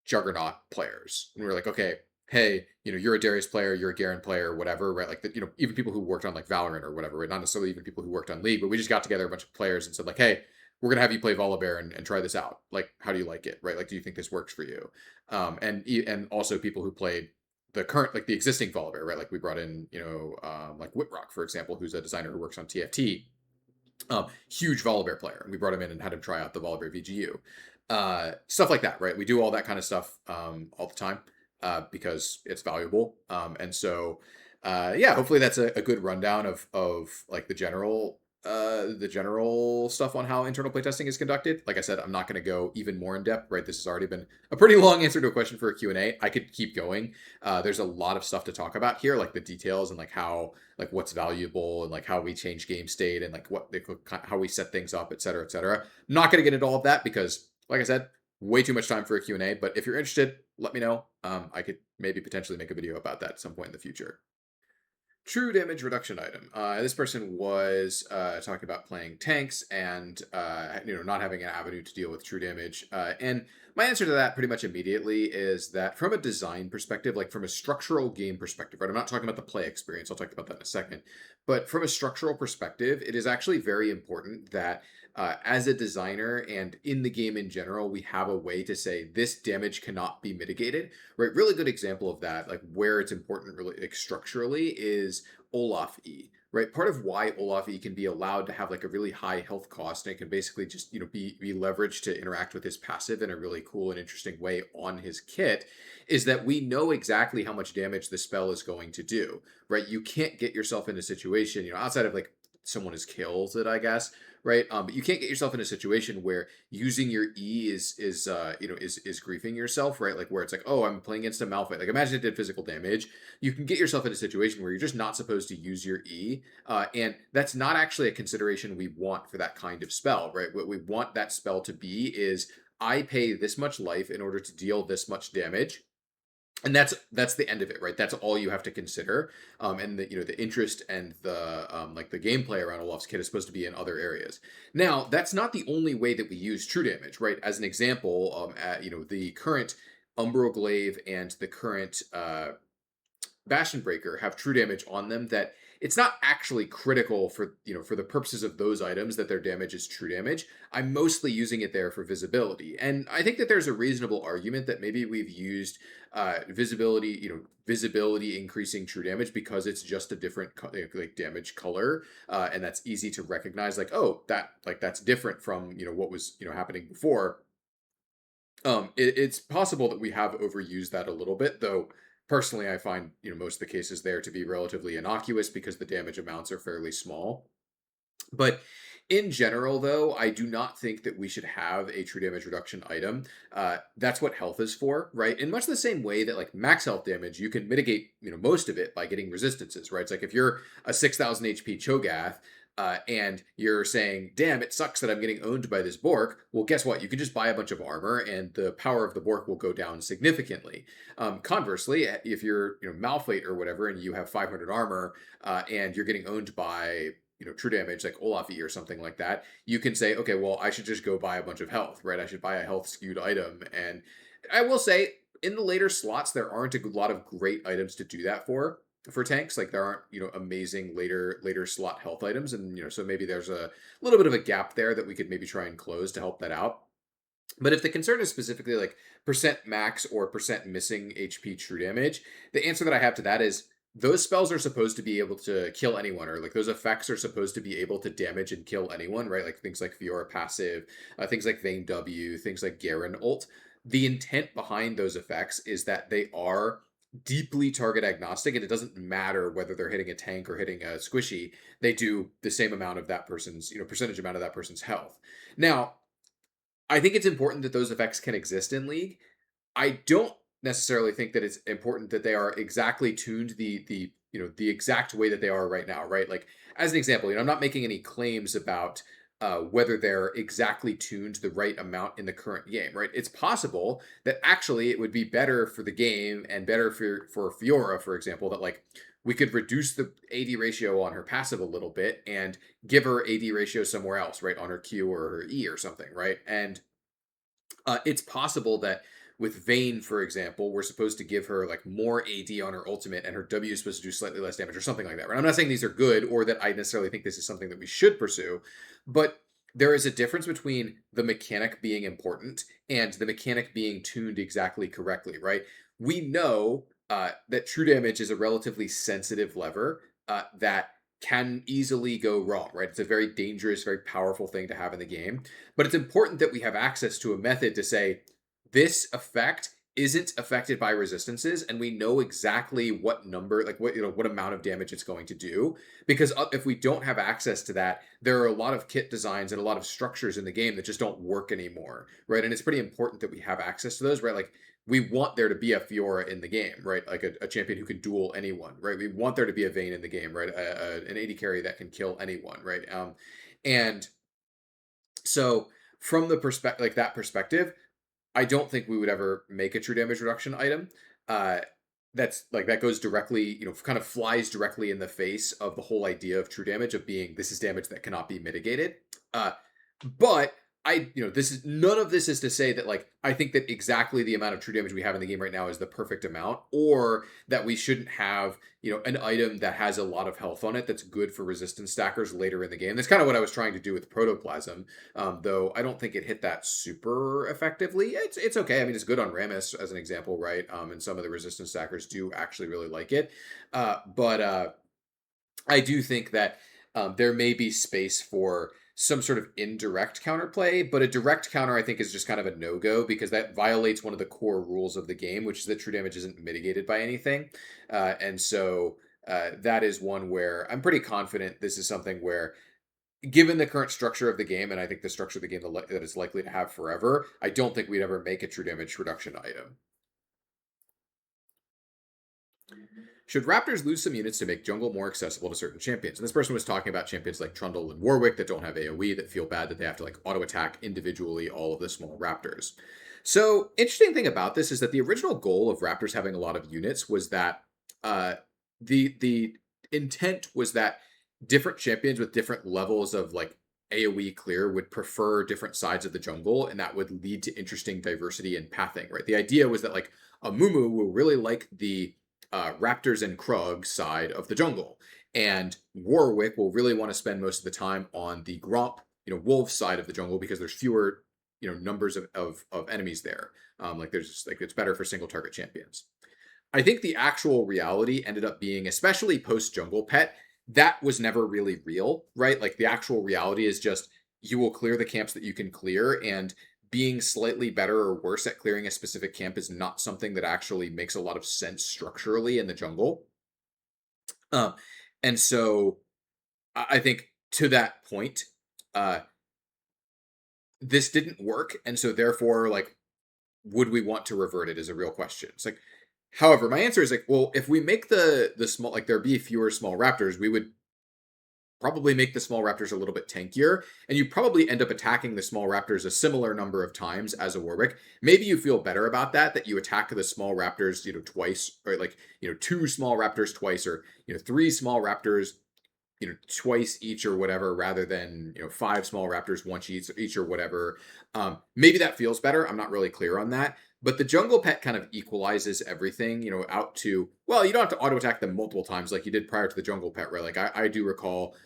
juggernaut players, and we were like, okay, hey, you're a Darius player, you're a Garen player, whatever, right? Like, even people who worked on like Valorant or whatever, right? Not necessarily even people who worked on League, but we just got together a bunch of players and said like, hey, we're gonna have you play Volibear and try this out. Like, how do you like it, right? Like, do you think this works for you? And also people who played the current, like the existing Volibear, right? Like we brought in, like Whitrock, for example, who's a designer who works on TFT. Huge Volibear player. And we brought him in and had him try out the Volibear VGU. Stuff like that, right? We do all that kind of stuff all the time. because it's valuable. And so, yeah, hopefully that's a good rundown of like the general stuff on how internal playtesting is conducted. Like I said, I'm not going to go even more in depth, right? This has already been a pretty long answer to a question for a Q&A. I could keep going. There's a lot of stuff to talk about here, like the details and like how, like what's valuable and like how we change game state and like how we set things up, et cetera, et cetera. I'm not going to get into all of that because, like I said, way too much time for a Q&A. But if you're interested, let me know. I could maybe potentially make a video about that at some point in the future. True damage reduction item. This person was talking about playing tanks and not having an avenue to deal with true damage. And my answer to that pretty much immediately is that from a design perspective, like from a structural game perspective, right? I'm not talking about the play experience. I'll talk about that in a second. But from a structural perspective, it is actually very important that as a designer and in the game in general, we have a way to say this damage cannot be mitigated, right? Really good example of that, like where it's important really like structurally is Olaf E, right? Part of why Olaf E can be allowed to have like a really high health cost and it can basically just, be leveraged to interact with his passive in a really cool and interesting way on his kit is that we know exactly how much damage the spell is going to do, right? You can't get yourself in a situation, outside of like someone has killed it, I guess, right? But you can't get yourself in a situation where using your E is griefing yourself, right? Like where it's like, oh, I'm playing against a Malphite. Like imagine it did physical damage. You can get yourself in a situation where you're just not supposed to use your E, and that's not actually a consideration we want for that kind of spell, right? What we want that spell to be is I pay this much life in order to deal this much damage, and that's the end of it, right? That's all you have to consider. And the interest and the like the gameplay around Olaf's kit is supposed to be in other areas. Now that's not the only way that we use true damage, right? As an example, the current Umbral Glaive and the current Bastion Breaker have true damage on them that it's not actually critical for the purposes of those items that their damage is true damage. I'm mostly using it there for visibility, and I think that there's a reasonable argument that maybe we've used visibility increasing true damage because it's just a different like damage color, and that's easy to recognize. Like, oh, that's different from what was happening before. It's possible that we have overused that a little bit, though. Personally, I find most of the cases there to be relatively innocuous because the damage amounts are fairly small. But in general, though, I do not think that we should have a true damage reduction item. That's what health is for, right? In much the same way that like max health damage, you can mitigate most of it by getting resistances, right? It's like if you're a 6,000 HP Cho'Gath. And you're saying, damn, it sucks that I'm getting owned by this Bork. Well, guess what? You can just buy a bunch of armor and the power of the Bork will go down significantly. Conversely, if you're Malphite or whatever and you have 500 armor and you're getting owned by true damage like Olaf E or something like that, you can say, okay, well, I should just go buy a bunch of health, right? I should buy a health skewed item. And I will say, in the later slots, there aren't a lot of great items to do that for tanks. Like there aren't amazing later slot health items, and so maybe there's a little bit of a gap there that we could maybe try and close to help that out. But if the concern is specifically like percent max or percent missing HP true damage, the answer that I have to that is those spells are supposed to be able to kill anyone, or like those effects are supposed to be able to damage and kill anyone, right? Like things like Fiora passive, things like Vayne W, things like Garen ult. The intent behind those effects is that they are deeply target agnostic, and it doesn't matter whether they're hitting a tank or hitting a squishy. They do the same amount of that person's percentage amount of that person's health. Now, I think it's important that those effects can exist in League. I don't necessarily think that it's important that they are exactly tuned the exact way that they are right now, right? Like as an example, I'm not making any claims about whether they're exactly tuned the right amount in the current game, right? It's possible that actually it would be better for the game and better for Fiora, for example, that like we could reduce the AD ratio on her passive a little bit and give her AD ratio somewhere else, right? On her Q or her E or something, right? And it's possible that with Vayne, for example, we're supposed to give her like more AD on her ultimate and her W is supposed to do slightly less damage or something like that, right? I'm not saying these are good or that I necessarily think this is something that we should pursue, but there is a difference between the mechanic being important and the mechanic being tuned exactly correctly, right? We know that true damage is a relatively sensitive lever that can easily go wrong, right? It's a very dangerous, very powerful thing to have in the game. But it's important that we have access to a method to say, this effect isn't affected by resistances, and we know exactly what number, like what amount of damage it's going to do. Because if we don't have access to that, there are a lot of kit designs and a lot of structures in the game that just don't work anymore, right? And it's pretty important that we have access to those, right? Like we want there to be a Fiora in the game, right? Like a champion who can duel anyone, right? We want there to be a Vayne in the game, right? An AD carry that can kill anyone, right? And so from the perspective, like that perspective, I don't think we would ever make a true damage reduction item. Uh, that's like that goes directly, kind of flies directly in the face of the whole idea of true damage of being this is damage that cannot be mitigated. Uh, but this is none of this is to say that like I think that exactly the amount of true damage we have in the game right now is the perfect amount, or that we shouldn't have an item that has a lot of health on it that's good for resistance stackers later in the game. That's kind of what I was trying to do with Protoplasm, though I don't think it hit that super effectively. It's okay. I mean, it's good on Rammus as an example, right? And some of the resistance stackers do actually really like it, but I do think that there may be space for some sort of indirect counterplay, but a direct counter I think is just kind of a no-go because that violates one of the core rules of the game, which is that true damage isn't mitigated by anything. And so that is one where I'm pretty confident this is something where, given the current structure of the game, and I think the structure of the game that it's likely to have forever, I don't think we'd ever make a true damage reduction item. Should Raptors lose some units to make jungle more accessible to certain champions? And this person was talking about champions like Trundle and Warwick that don't have AoE, that feel bad that they have to like auto attack individually all of the small Raptors. So, interesting thing about this is that the original goal of Raptors having a lot of units was that uh, the intent was that different champions with different levels of like AoE clear would prefer different sides of the jungle, and that would lead to interesting diversity in pathing. Right? The idea was that like a Mumu will really like the Raptors and Krug side of the jungle, and Warwick will really want to spend most of the time on the Gromp, Wolf side of the jungle because there's fewer, numbers of enemies there. Like there's just, like it's better for single target champions. I think the actual reality ended up being, especially post Jungle Pet, that was never really real, right? Like the actual reality is just you will clear the camps that you can clear, and being slightly better or worse at clearing a specific camp is not something that actually makes a lot of sense structurally in the jungle. Um, and so I think to that point, uh, this didn't work, and so therefore, like, would we want to revert it is a real question. It's like, however, my answer is like, well, if we make the small, like there be fewer small raptors, we would probably make the small raptors a little bit tankier, and you probably end up attacking the small raptors a similar number of times as a Warwick. Maybe you feel better about that you attack the small raptors, twice, or like, two small raptors twice, or three small raptors twice each or whatever, rather than five small raptors once each or whatever. Maybe that feels better. I'm not really clear on that, but the jungle pet kind of equalizes everything, out to, well, you don't have to auto attack them multiple times like you did prior to the jungle pet, right? Like I do recall,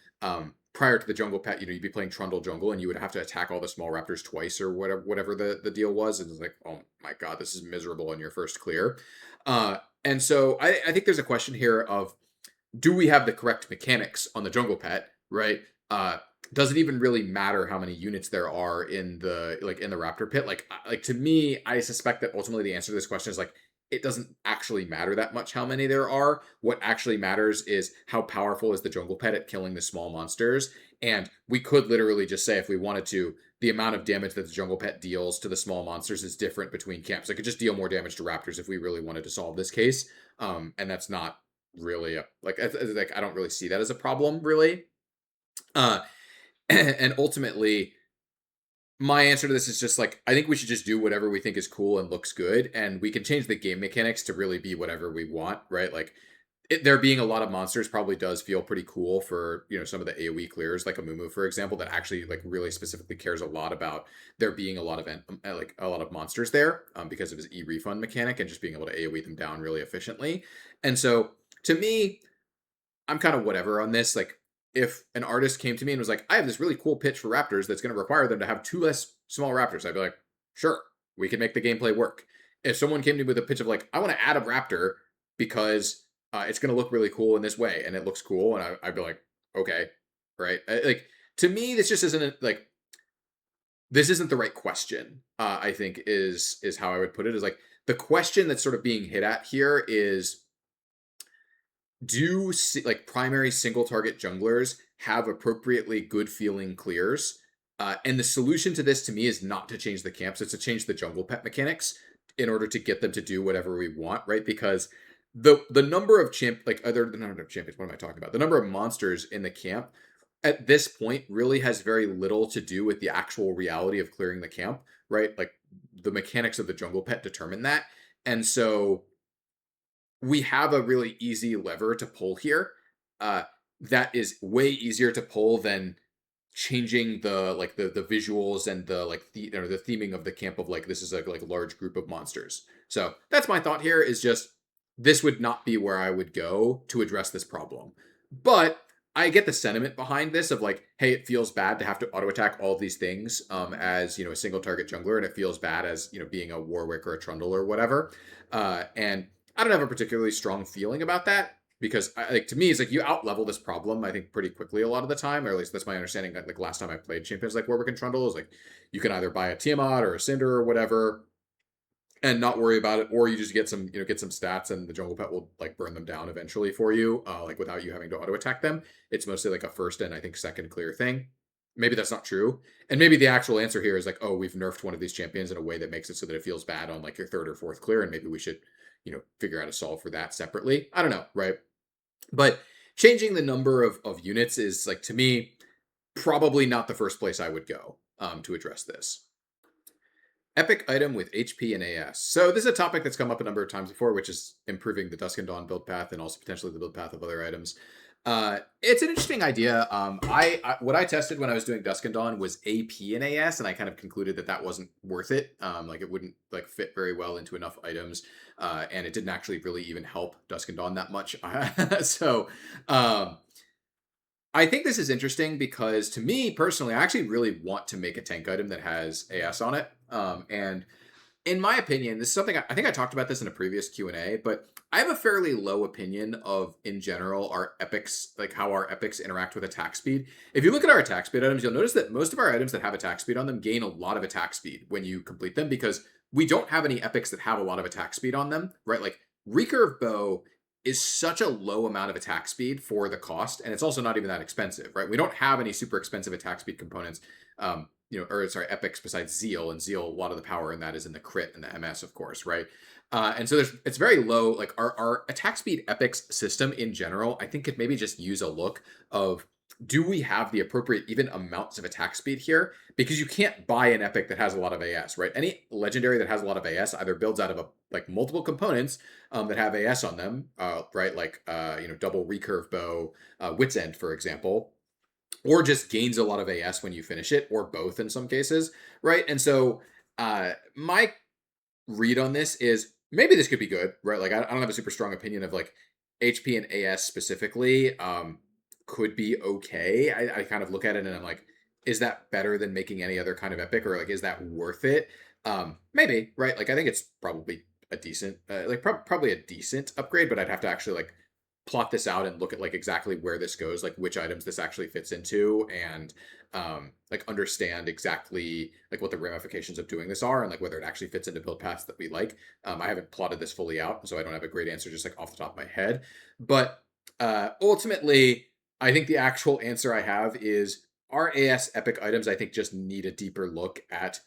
prior to the jungle pet, you'd be playing Trundle jungle and you would have to attack all the small raptors twice or whatever the deal was. And it's like, oh my god, this is miserable in your first clear. And so I think there's a question here of, do we have the correct mechanics on the jungle pet, right? Does it even really matter how many units there are in the raptor pit? Like to me, I suspect that ultimately the answer to this question is like, it doesn't actually matter that much how many there are. What actually matters is how powerful is the jungle pet at killing the small monsters. And we could literally just say, if we wanted to, the amount of damage that the jungle pet deals to the small monsters is different between camps. It could just deal more damage to raptors if we really wanted to solve this case. And that's not really like I don't really see that as a problem, really. Uh, and ultimately, my answer to this is just like, I think we should just do whatever we think is cool and looks good, and we can change the game mechanics to really be whatever we want, right? Like there being a lot of monsters probably does feel pretty cool for some of the AoE clears, like a Mumu, for example, that actually like really specifically cares a lot about there being a lot of like a lot of monsters there, because of his e-refund mechanic and just being able to AoE them down really efficiently. And so to me, I'm kind of whatever on this. Like, if an artist came to me and was like, I have this really cool pitch for Raptors that's going to require them to have two less small Raptors, I'd be like, sure, we can make the gameplay work. If someone came to me with a pitch of like, I want to add a Raptor because it's going to look really cool in this way, and it looks cool, and I'd be like, okay, right? Like, to me, this just isn't this isn't the right question. I think is how I would put it. Is like, the question that's sort of being hit at here is, do like primary single target junglers have appropriately good feeling clears? And the solution to this to me is not to change the camps, it's to change the jungle pet mechanics in order to get them to do whatever we want, right? Because the number of the number of champions, what am I talking about? The number of monsters in the camp at this point really has very little to do with the actual reality of clearing the camp, right? Like the mechanics of the jungle pet determine that. And so we have a really easy lever to pull here, uh, that is way easier to pull than changing the visuals and the theming of the camp of like this is a like large group of monsters. So that's my thought here is just this would not be where I would go to address this problem. But I get the sentiment behind this of like, hey, it feels bad to have to auto attack all of these things as a single target jungler, and it feels bad as being a Warwick or a Trundle or whatever. And I don't have a particularly strong feeling about that because like to me it's like you out level this problem I think pretty quickly a lot of the time, or at least that's my understanding. Like last time I played champions like Warwick and Trundle is like you can either buy a Tiamat or a Cinder or whatever and not worry about it, or you just get some stats and the jungle pet will like burn them down eventually for you, like without you having to auto attack them. It's mostly like a first and I think second clear thing. Maybe that's not true, and maybe the actual answer here is like, oh, we've nerfed one of these champions in a way that makes it so that it feels bad on like your third or fourth clear, and maybe we should figure out a solve for that separately. I don't know, right? But changing the number of units is like to me probably not the first place I would go to address this. Epic item with HP and AS. So this is a topic that's come up a number of times before, which is improving the Dusk and Dawn build path and also potentially the build path of other items. It's an interesting idea. What I tested when I was doing Dusk and Dawn was AP and AS, and I kind of concluded that that wasn't worth it. Like it wouldn't like fit very well into enough items, and it didn't actually really even help Dusk and Dawn that much. So I think this is interesting because to me personally, I actually really want to make a tank item that has AS on it. And in my opinion, this is something I think I talked about this in a previous Q&A, but I have a fairly low opinion of, in general, our epics, like how our epics interact with attack speed. If you look at our attack speed items, you'll notice that most of our items that have attack speed on them gain a lot of attack speed when you complete them because we don't have any epics that have a lot of attack speed on them, right? Like Recurve Bow is such a low amount of attack speed for the cost, and it's also not even that expensive, right? We don't have any super expensive attack speed components, epics besides Zeal, and Zeal, a lot of the power in that is in the crit and the MS, of course, right? And so it's very low. Like our attack speed epics system in general, I think could maybe just use a look of, do we have the appropriate even amounts of attack speed here? Because you can't buy an epic that has a lot of AS, right? Any legendary that has a lot of AS either builds out of multiple components that have AS on them, right? Like double recurve bow, Wit's End, for example, or just gains a lot of AS when you finish it, or both in some cases, right? And so my read on this is maybe this could be good, right? Like I don't have a super strong opinion of like HP and AS specifically. Could be okay. I kind of look at it and I'm like, is that better than making any other kind of epic, or like is that worth it? Maybe, right? Like I think it's probably a decent, probably a decent upgrade, but I'd have to actually like plot this out and look at like exactly where this goes, like which items this actually fits into, and like understand exactly like what the ramifications of doing this are, and like whether it actually fits into build paths that we like. I haven't plotted this fully out, so I don't have a great answer just like off the top of my head. But ultimately, I think the actual answer I have is our AS epic items, I think, just need a deeper look at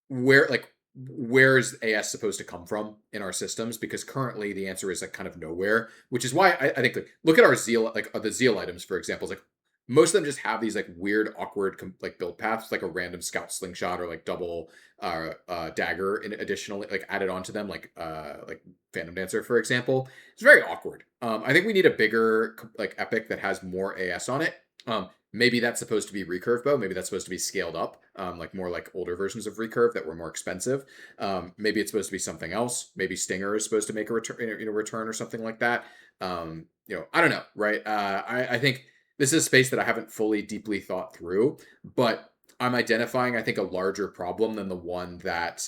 where's AS supposed to come from in our systems, because currently the answer is like kind of nowhere, which is why I think like look at our Zeal, like the Zeal items, for example. It's like most of them just have these like weird, awkward like build paths, like a random scout slingshot or like double dagger in additionally like added onto them, like Phantom Dancer, for example. It's very awkward. I think we need a bigger like epic that has more AS on it. Maybe that's supposed to be Recurve Bow. Maybe that's supposed to be scaled up, like more like older versions of Recurve that were more expensive. Maybe it's supposed to be something else. Maybe Stinger is supposed to make a return or something like that. I don't know, right? I think this is a space that I haven't fully deeply thought through, but I'm identifying, I think, a larger problem than the one that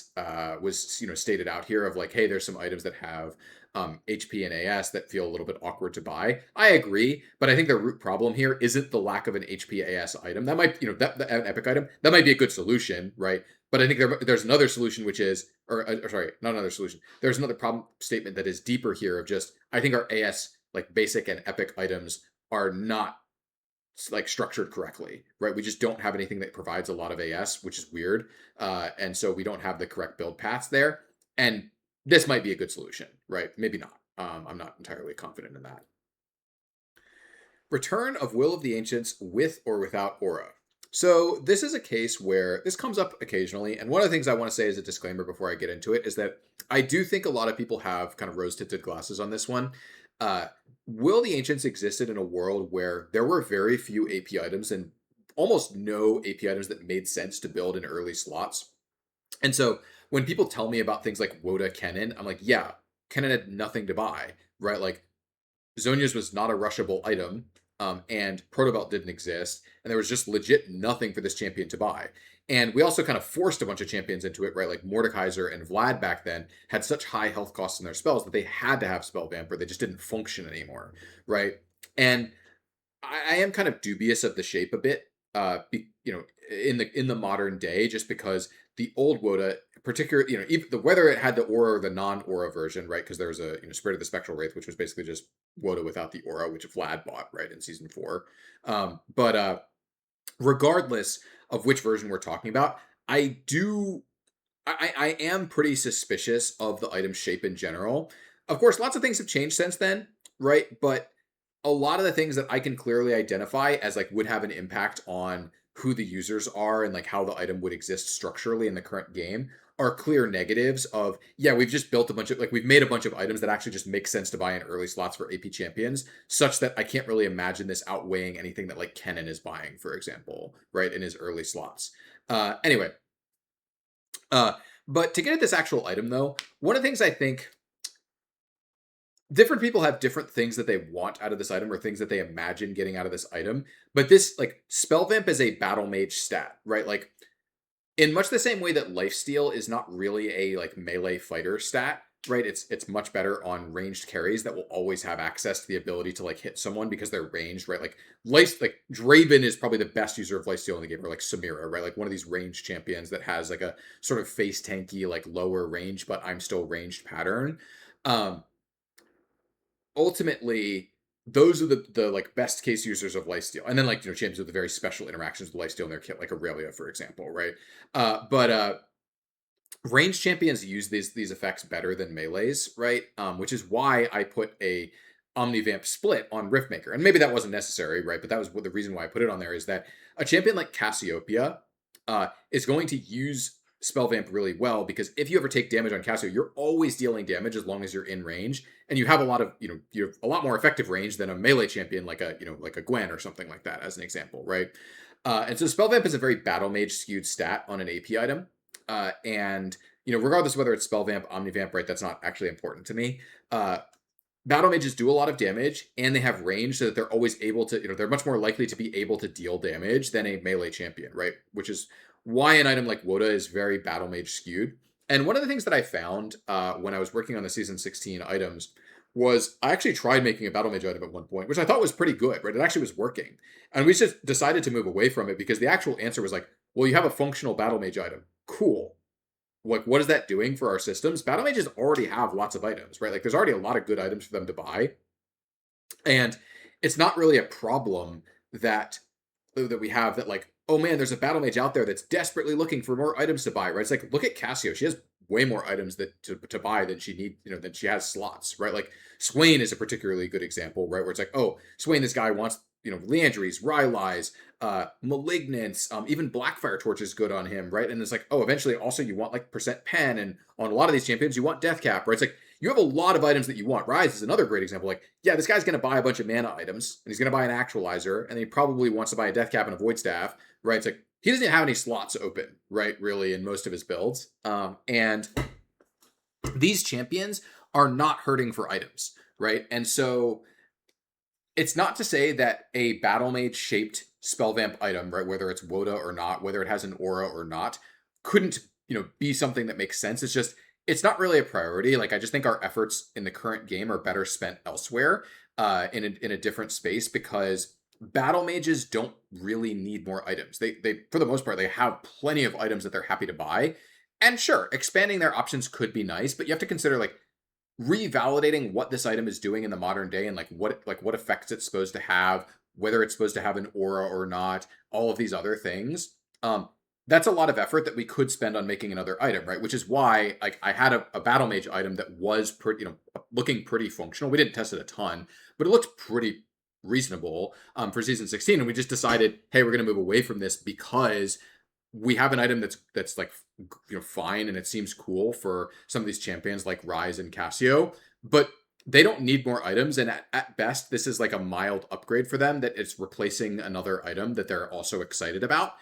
was stated out here of like, hey, there's some items that have HP and AS that feel a little bit awkward to buy. I agree, but I think the root problem here isn't the lack of an HP AS item. That might, an epic item, that might be a good solution, right? But I think there's another solution, which is, or sorry, not another solution. There's another problem statement that is deeper here of just, I think our AS, like basic and epic items, are not like structured correctly, right? We just don't have anything that provides a lot of AS, which is weird. And so we don't have the correct build paths there. And this might be a good solution, right? Maybe not. I'm not entirely confident in that. Return of Will of the Ancients with or without aura. So this is a case where this comes up occasionally, and one of the things I want to say as a disclaimer before I get into it is that I do think a lot of people have kind of rose-tinted glasses on this one. Will the Ancients existed in a world where there were very few AP items and almost no AP items that made sense to build in early slots. And so when people tell me about things like Woda Kennen, I'm like, yeah, Kennen had nothing to buy, right? Like Zhonya's was not a rushable item, and Protobelt didn't exist, and there was just legit nothing for this champion to buy. And we also kind of forced a bunch of champions into it, right? Like Mordekaiser and Vlad back then had such high health costs in their spells that they had to have Spell Vamp or they just didn't function anymore, right? And I am kind of dubious of the shape a bit, in the modern day, just because the old Woda, particularly, even whether it had the aura or the non-aura version, right? Because there was a Spirit of the Spectral Wraith, which was basically just Woda without the aura, which Vlad bought right in season 4. But regardless of which version we're talking about, I am pretty suspicious of the item shape in general. Of course, lots of things have changed since then, right? But a lot of the things that I can clearly identify as like would have an impact on who the users are and like how the item would exist structurally in the current game are clear negatives of, yeah, we've just built a bunch of, like, we've made a bunch of items that actually just make sense to buy in early slots for AP champions, such that I can't really imagine this outweighing anything that like Kennen is buying, for example, right, in his early slots. Anyway, but to get at this actual item though, one of the things I think different people have different things that they want out of this item or things that they imagine getting out of this item. But this, like, Spell Vamp is a battle mage stat, right? Like, in much the same way that Lifesteal is not really a like melee fighter stat, right? It's much better on ranged carries that will always have access to the ability to like hit someone because they're ranged, right? Like Draven is probably the best user of Lifesteal in the game, or like Samira, right? Like one of these ranged champions that has like a sort of face tanky, like lower range, but I'm still ranged pattern. Ultimately, those are the like best case users of lifesteal, and then like champions with the very special interactions with lifesteal in their kit, like Aurelia, for example, right? But ranged champions use these effects better than melees, right? Which is why I put a Omnivamp split on Riftmaker, and maybe that wasn't necessary, right? But that was the reason why I put it on there, is that a champion like Cassiopeia is going to use Spell Vamp really well, because if you ever take damage on Cassio, you're always dealing damage as long as you're in range, and you have a lot of you have a lot more effective range than a melee champion like a Gwen or something like that, as an example, right? And so Spell Vamp is a very battle mage skewed stat on an AP item, and regardless of whether it's Spell Vamp, Omnivamp, right? That's not actually important to me. Battle mages do a lot of damage, and they have range, so that they're always able to, they're much more likely to be able to deal damage than a melee champion, right? Which is why an item like Woda is very battle mage skewed. And one of the things that I found when I was working on the season 16 items was I actually tried making a battle mage item at one point, which I thought was pretty good, right? It actually was working. And we just decided to move away from it because the actual answer was like, well, you have a functional battle mage item. Cool. Like, what is that doing for our systems? Battle mages already have lots of items, right? Like, there's already a lot of good items for them to buy. And it's not really a problem that we have that, like, oh man, there's a battle mage out there that's desperately looking for more items to buy, right? It's like, look at Cassio. She has way more items to buy than than she has slots, right? Like Swain is a particularly good example, right? Where it's like, oh, Swain, this guy wants, Leandries, Rylai's, Malignance, even Blackfire Torch is good on him, right? And it's like, oh, eventually also you want like percent pen, and on a lot of these champions you want Death Cap, right? It's like you have a lot of items that you want. Rise is another great example. Like, yeah, this guy's going to buy a bunch of mana items, and he's going to buy an Actualizer, and he probably wants to buy a Death Cap and a Void Staff, right? It's like he doesn't have any slots open, right? Really, in most of his builds, and these champions are not hurting for items, right? And so it's not to say that a battle mage shaped spell vamp item, right, whether it's Woda or not, whether it has an aura or not, couldn't, be something that makes sense. It's just, it's not really a priority. Like, I just think our efforts in the current game are better spent elsewhere, in a different space, because battle mages don't really need more items. They for the most part they have plenty of items that they're happy to buy. And sure, expanding their options could be nice, but you have to consider like revalidating what this item is doing in the modern day and like what effects it's supposed to have, whether it's supposed to have an aura or not, all of these other things. That's a lot of effort that we could spend on making another item, right? Which is why like I had a battle mage item that was pretty, looking pretty functional. We didn't test it a ton, but it looked pretty reasonable for season 16, and we just decided, hey, we're going to move away from this because we have an item that's like fine and it seems cool for some of these champions like Rise and Cassio, but they don't need more items, and at best this is like a mild upgrade for them that it's replacing another item that they're also excited about.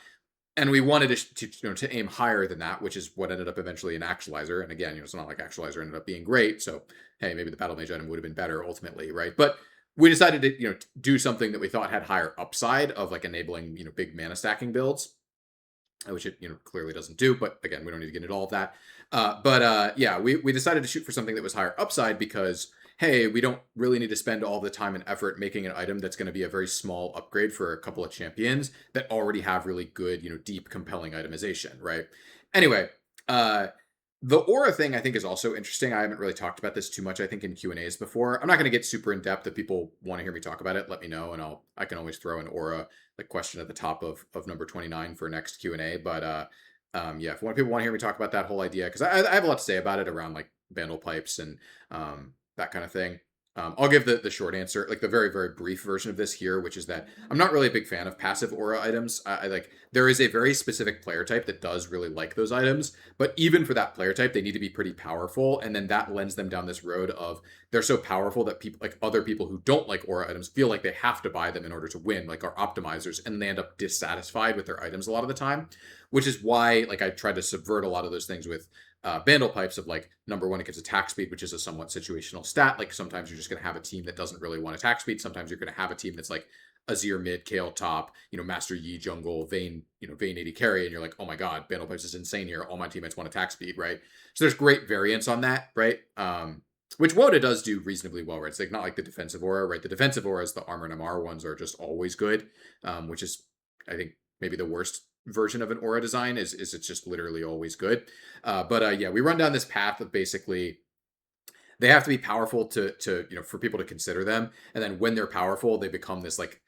And we wanted to aim higher than that, which is what ended up eventually in Actualizer. And again, it's not like Actualizer ended up being great, so hey, maybe the Battle Mage item would have been better ultimately, right? But we decided to do something that we thought had higher upside of like enabling big mana stacking builds, which it clearly doesn't do. But again, we don't need to get into all of that. Yeah, we decided to shoot for something that was higher upside because hey, we don't really need to spend all the time and effort making an item that's going to be a very small upgrade for a couple of champions that already have really good, deep, compelling itemization, right? Anyway, the aura thing I think is also interesting. I haven't really talked about this too much, I think, in Q&As before. I'm not going to get super in depth. If people want to hear me talk about it, let me know, and I can always throw an aura like question at the top of number 29 for next Q&A. But yeah, if people want to hear me talk about that whole idea, because I have a lot to say about it around like bandle pipes and that kind of thing. I'll give the short answer, like the very, very brief version of this here, which is that I'm not really a big fan of passive aura items. I like, there is a very specific player type that does really like those items, but even for that player type, they need to be pretty powerful. And then that lends them down this road of they're so powerful that people, like other people who don't like aura items, feel like they have to buy them in order to win, like our optimizers, and they end up dissatisfied with their items a lot of the time, which is why like I tried to subvert a lot of those things with bandle pipes of like, number one, it gives attack speed, which is a somewhat situational stat. Like sometimes you're just going to have a team that doesn't really want attack speed. Sometimes you're going to have a team that's like Azir mid, Kale top, Master Yi jungle, Vayne, Vayne 80 carry, and you're like, oh my god, bandle pipes is insane here. All my teammates want attack speed, right? So there's great variance on that, right? Which Woda does do reasonably well, right? It's like not like the defensive aura, right? The defensive auras, the armor and MR ones, are just always good, which is, I think, maybe the worst version of an aura design is it's just literally always good. Yeah, we run down this path of basically they have to be powerful to for people to consider them, and then when they're powerful, they become this like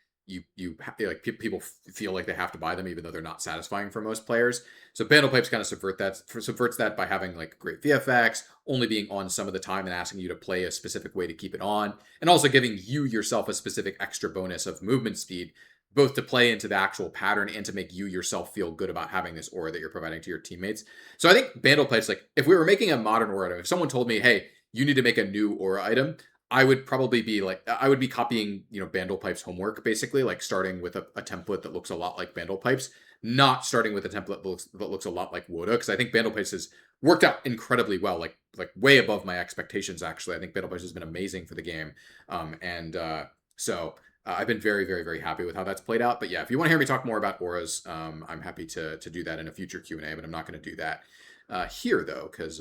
like people feel like they have to buy them even though they're not satisfying for most players. So bandle pipes kind of subverts that by having like great VFX, only being on some of the time and asking you to play a specific way to keep it on, and also giving you yourself a specific extra bonus of movement speed, both to play into the actual pattern and to make you yourself feel good about having this aura that you're providing to your teammates. So I think bandle pipes, like if we were making a modern aura item, if someone told me, hey, you need to make a new aura item, I would probably be like, I would be copying, bandle pipes homework, basically, like starting with a template that looks a lot like bandle pipes, not starting with a template that looks a lot like Woda, because I think bandle pipes has worked out incredibly well, like way above my expectations. Actually, I think bandle pipes has been amazing for the game, so I've been very, very, very happy with how that's played out. But yeah, if you want to hear me talk more about auras, I'm happy to do that in a future Q&A, but I'm not going to do that here though, because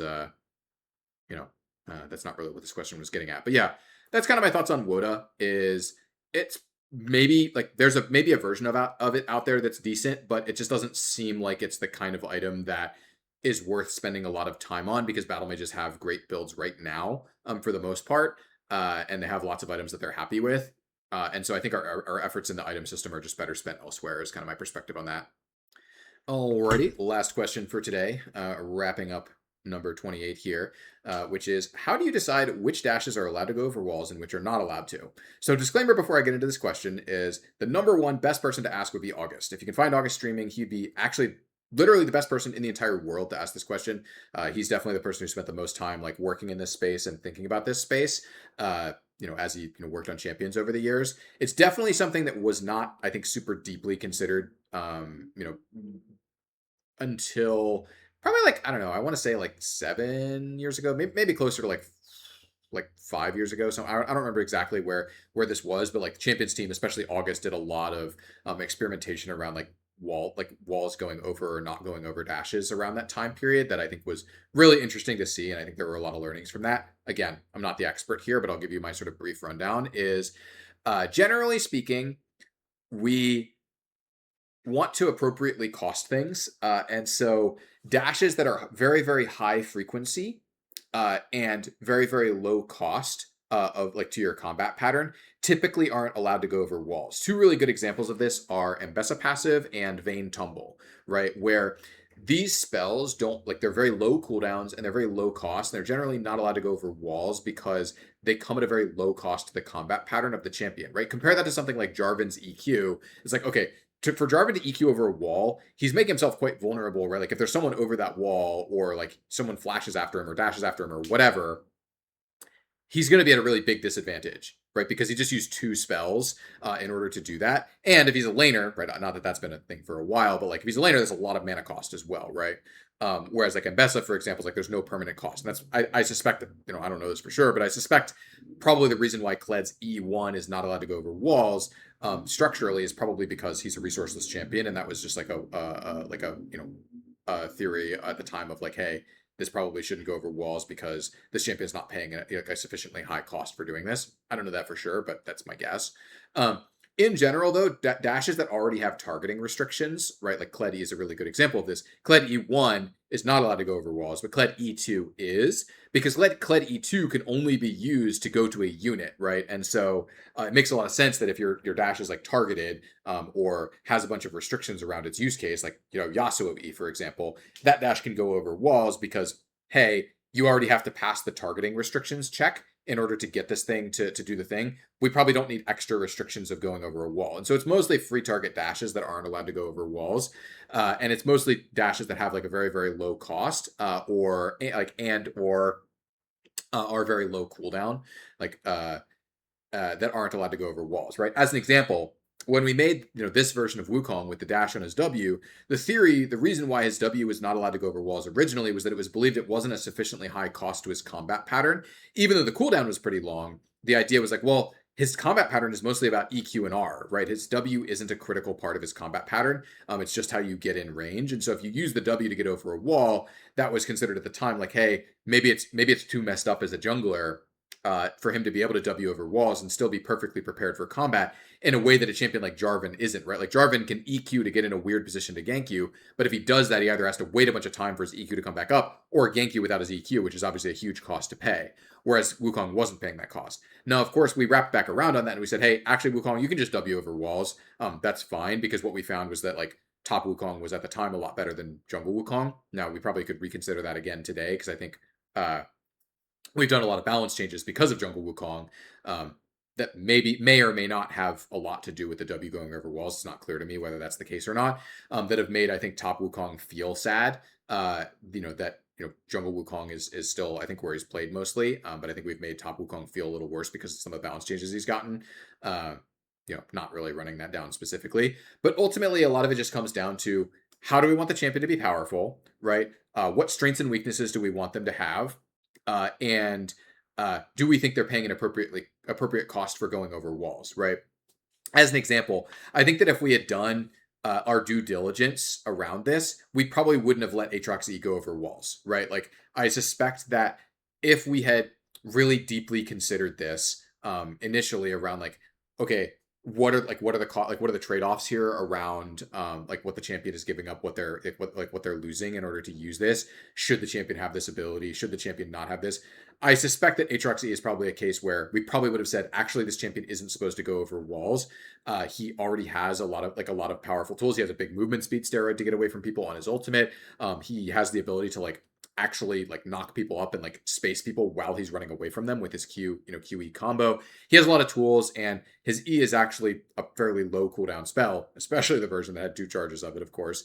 that's not really what this question was getting at. But yeah, that's kind of my thoughts on Woda. Is it's maybe like there's maybe a version of it out there that's decent, but it just doesn't seem like it's the kind of item that is worth spending a lot of time on, because battle mages have great builds right now, for the most part, and they have lots of items that they're happy with. And so I think our efforts in the item system are just better spent elsewhere, is kind of my perspective on that. Alrighty, last question for today, wrapping up number 28 here, which is, how do you decide which dashes are allowed to go over walls and which are not allowed to? So disclaimer before I get into this question is the number one best person to ask would be August. If you can find August streaming, he'd be actually literally the best person in the entire world to ask this question. He's definitely the person who spent the most time like working in this space and thinking about this space. As he worked on champions over the years. It's definitely something that was not, I think, super deeply considered, until probably like, I don't know, I want to say like 7 years ago, maybe closer to like 5 years ago. So I don't remember exactly where this was, but like the champions team, especially August, did a lot of experimentation around like walls going over or not going over dashes around that time period, that I think was really interesting to see. And I think there were a lot of learnings from that. Again, I'm not the expert here, but I'll give you my sort of brief rundown. Is generally speaking, we want to appropriately cost things. And so dashes that are very, very high frequency and very, very low cost of like to your combat pattern typically aren't allowed to go over walls. Two really good examples of this are Mbessa Passive and Vain Tumble, right? Where these spells don't like they're very low cooldowns and they're very low cost. And they're generally not allowed to go over walls because they come at a very low cost to the combat pattern of the champion, right? Compare that to something like Jarvan's EQ. It's like, okay, for Jarvan to EQ over a wall, he's making himself quite vulnerable, right? Like if there's someone over that wall or like someone flashes after him or dashes after him or whatever, he's going to be at a really big disadvantage, right? Because he just used two spells in order to do that. And if he's a laner, right? Not that that's been a thing for a while, but like if he's a laner, there's a lot of mana cost as well, right? Whereas like Mbessa, for example, is like there's no permanent cost. And that's I suspect that, I don't know this for sure, but I suspect probably the reason why Kled's E1 is not allowed to go over walls structurally is probably because he's a resourceless champion, and that was just like a theory at the time of like, hey, this probably shouldn't go over walls because this champion's not paying a sufficiently high cost for doing this. I don't know that for sure, but that's my guess. In general, though, dashes that already have targeting restrictions, right? Like Kled E is a really good example of this. Kled E1 is not allowed to go over walls, but Kled E2 is, because Kled E2 can only be used to go to a unit, right? And so it makes a lot of sense that if your dash is like targeted or has a bunch of restrictions around its use case, like Yasuo E, for example, that dash can go over walls because, hey, you already have to pass the targeting restrictions check in order to get this thing to do the thing. We probably don't need extra restrictions of going over a wall. And so it's mostly free target dashes that aren't allowed to go over walls. And it's mostly dashes that have like a very, very low cost or are very low cooldown, like that aren't allowed to go over walls, right? As an example, when we made this version of Wukong with the dash on his W, the reason why his W was not allowed to go over walls originally was that it was believed it wasn't a sufficiently high cost to his combat pattern. Even though the cooldown was pretty long, the idea was like, well, his combat pattern is mostly about EQ and R, right? His W isn't a critical part of his combat pattern. It's just how you get in range. And so if you use the W to get over a wall, that was considered at the time like, hey, maybe it's too messed up as a jungler for him to be able to W over walls and still be perfectly prepared for combat in a way that a champion like Jarvan isn't, right? Like Jarvan can EQ to get in a weird position to gank you, but if he does that, he either has to wait a bunch of time for his EQ to come back up or gank you without his EQ, which is obviously a huge cost to pay. Whereas Wukong wasn't paying that cost. Now, of course, we wrapped back around on that and we said, hey, actually, Wukong, you can just W over walls. That's fine, because what we found was that like top Wukong was at the time a lot better than jungle Wukong. Now, we probably could reconsider that again today, because I think we've done a lot of balance changes because of Jungle Wukong that may or may not have a lot to do with the W going over walls. It's not clear to me whether that's the case or not. That have made, I think, top Wukong feel sad. Jungle Wukong is still, I think, where he's played mostly. But I think we've made top Wukong feel a little worse because of some of the balance changes he's gotten. Not really running that down specifically. But ultimately, a lot of it just comes down to how do we want the champion to be powerful, right? What strengths and weaknesses do we want them to have? And do we think they're paying an appropriate cost for going over walls, right? As an example, I think that if we had done our due diligence around this, we probably wouldn't have let Aatrox E go over walls, right? Like, I suspect that if we had really deeply considered this initially around like, okay, what are the trade-offs here around like what the champion is giving up, what they're losing in order to use this? Should the champion have this ability? Should the champion not have this? I suspect that Aatrox E is probably a case where we probably would have said, actually, this champion isn't supposed to go over walls. He already has a lot of powerful tools. He has a big movement speed steroid to get away from people on his ultimate. He has the ability to like actually like knock people up and like space people while he's running away from them with his QE combo. He has a lot of tools, and his E is actually a fairly low cooldown spell, especially the version that had 2 charges of it, of course.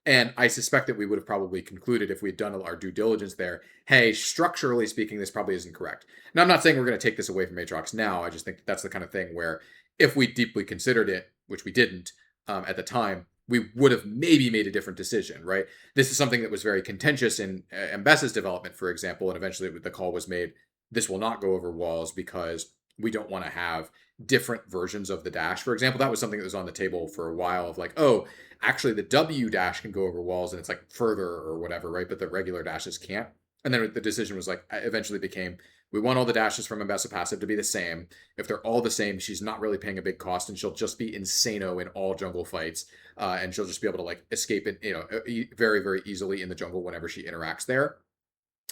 And I suspect that we would have probably concluded, if we had done our due diligence there, hey, structurally speaking, this probably isn't correct. Now, I'm not saying we're going to take this away from Aatrox now. I just think that's the kind of thing where if we deeply considered it, which we didn't at the time, we would have maybe made a different decision, right? This is something that was very contentious in Mbessa's development, for example, and eventually the call was made, this will not go over walls because we don't want to have different versions of the dash. For example, that was something that was on the table for a while of like, oh, actually the W dash can go over walls and it's like further or whatever, right? But the regular dashes can't. And then the decision was like, eventually became, We want all the dashes from Ambessa passive to be the same. If they're all the same, she's not really paying a big cost, and she'll just be insano in all jungle fights, and she'll just be able to like escape it, very very easily in the jungle whenever she interacts there.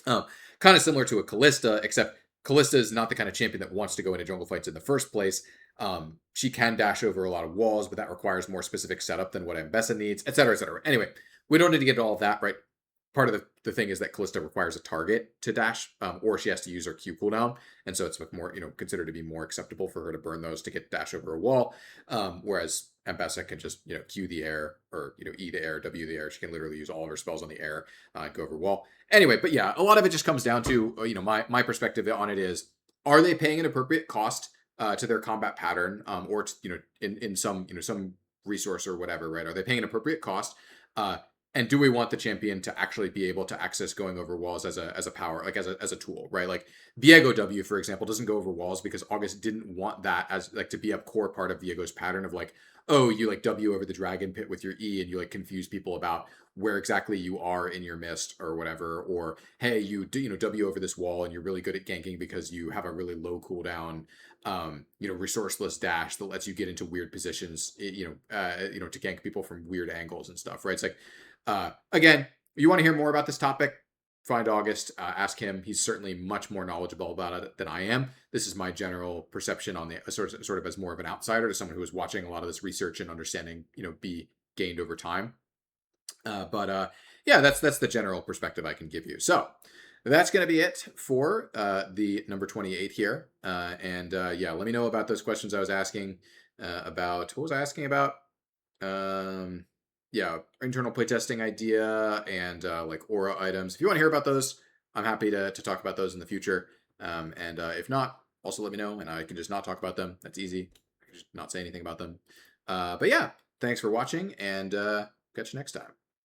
Um, Kind of similar to a Callista, except Callista is not the kind of champion that wants to go into jungle fights in the first place. She can dash over a lot of walls, but that requires more specific setup than what Ambessa needs, etc., etc. Anyway, we don't need to get into all of that, right? Part of the thing is that Callista requires a target to dash, or she has to use her Q cooldown, and so it's more, considered to be more acceptable for her to burn those to get dash over a wall. Whereas Ambessa can just, Q the air, or E the air, W the air. She can literally use all of her spells on the air, go over wall. Anyway, but yeah, a lot of it just comes down to, my perspective on it is, are they paying an appropriate cost to their combat pattern, or to, in some some resource or whatever, right? Are they paying an appropriate cost? And do we want the champion to actually be able to access going over walls as a power, like as a tool, right? Like Viego W, for example, doesn't go over walls because August didn't want that as like to be a core part of Viego's pattern of like, oh, you like W over the dragon pit with your E and you like confuse people about where exactly you are in your mist or whatever, or hey, you do W over this wall and you're really good at ganking because you have a really low cooldown resourceless dash that lets you get into weird positions, to gank people from weird angles and stuff, right? It's like, again, you want to hear more about this topic, find August, ask him. He's certainly much more knowledgeable about it than I am. This is my general perception on the sort of as more of an outsider to someone who is watching a lot of this research and understanding, be gained over time. But yeah, that's the general perspective I can give you. So that's going to be it for the number 28 here. And yeah, let me know about those questions I was asking about. What was I asking about? Yeah, internal playtesting idea and like aura items. If you want to hear about those, I'm happy to talk about those in the future. And if not, also let me know and I can just not talk about them. That's easy. I can just not say anything about them. But yeah, thanks for watching and catch you next time.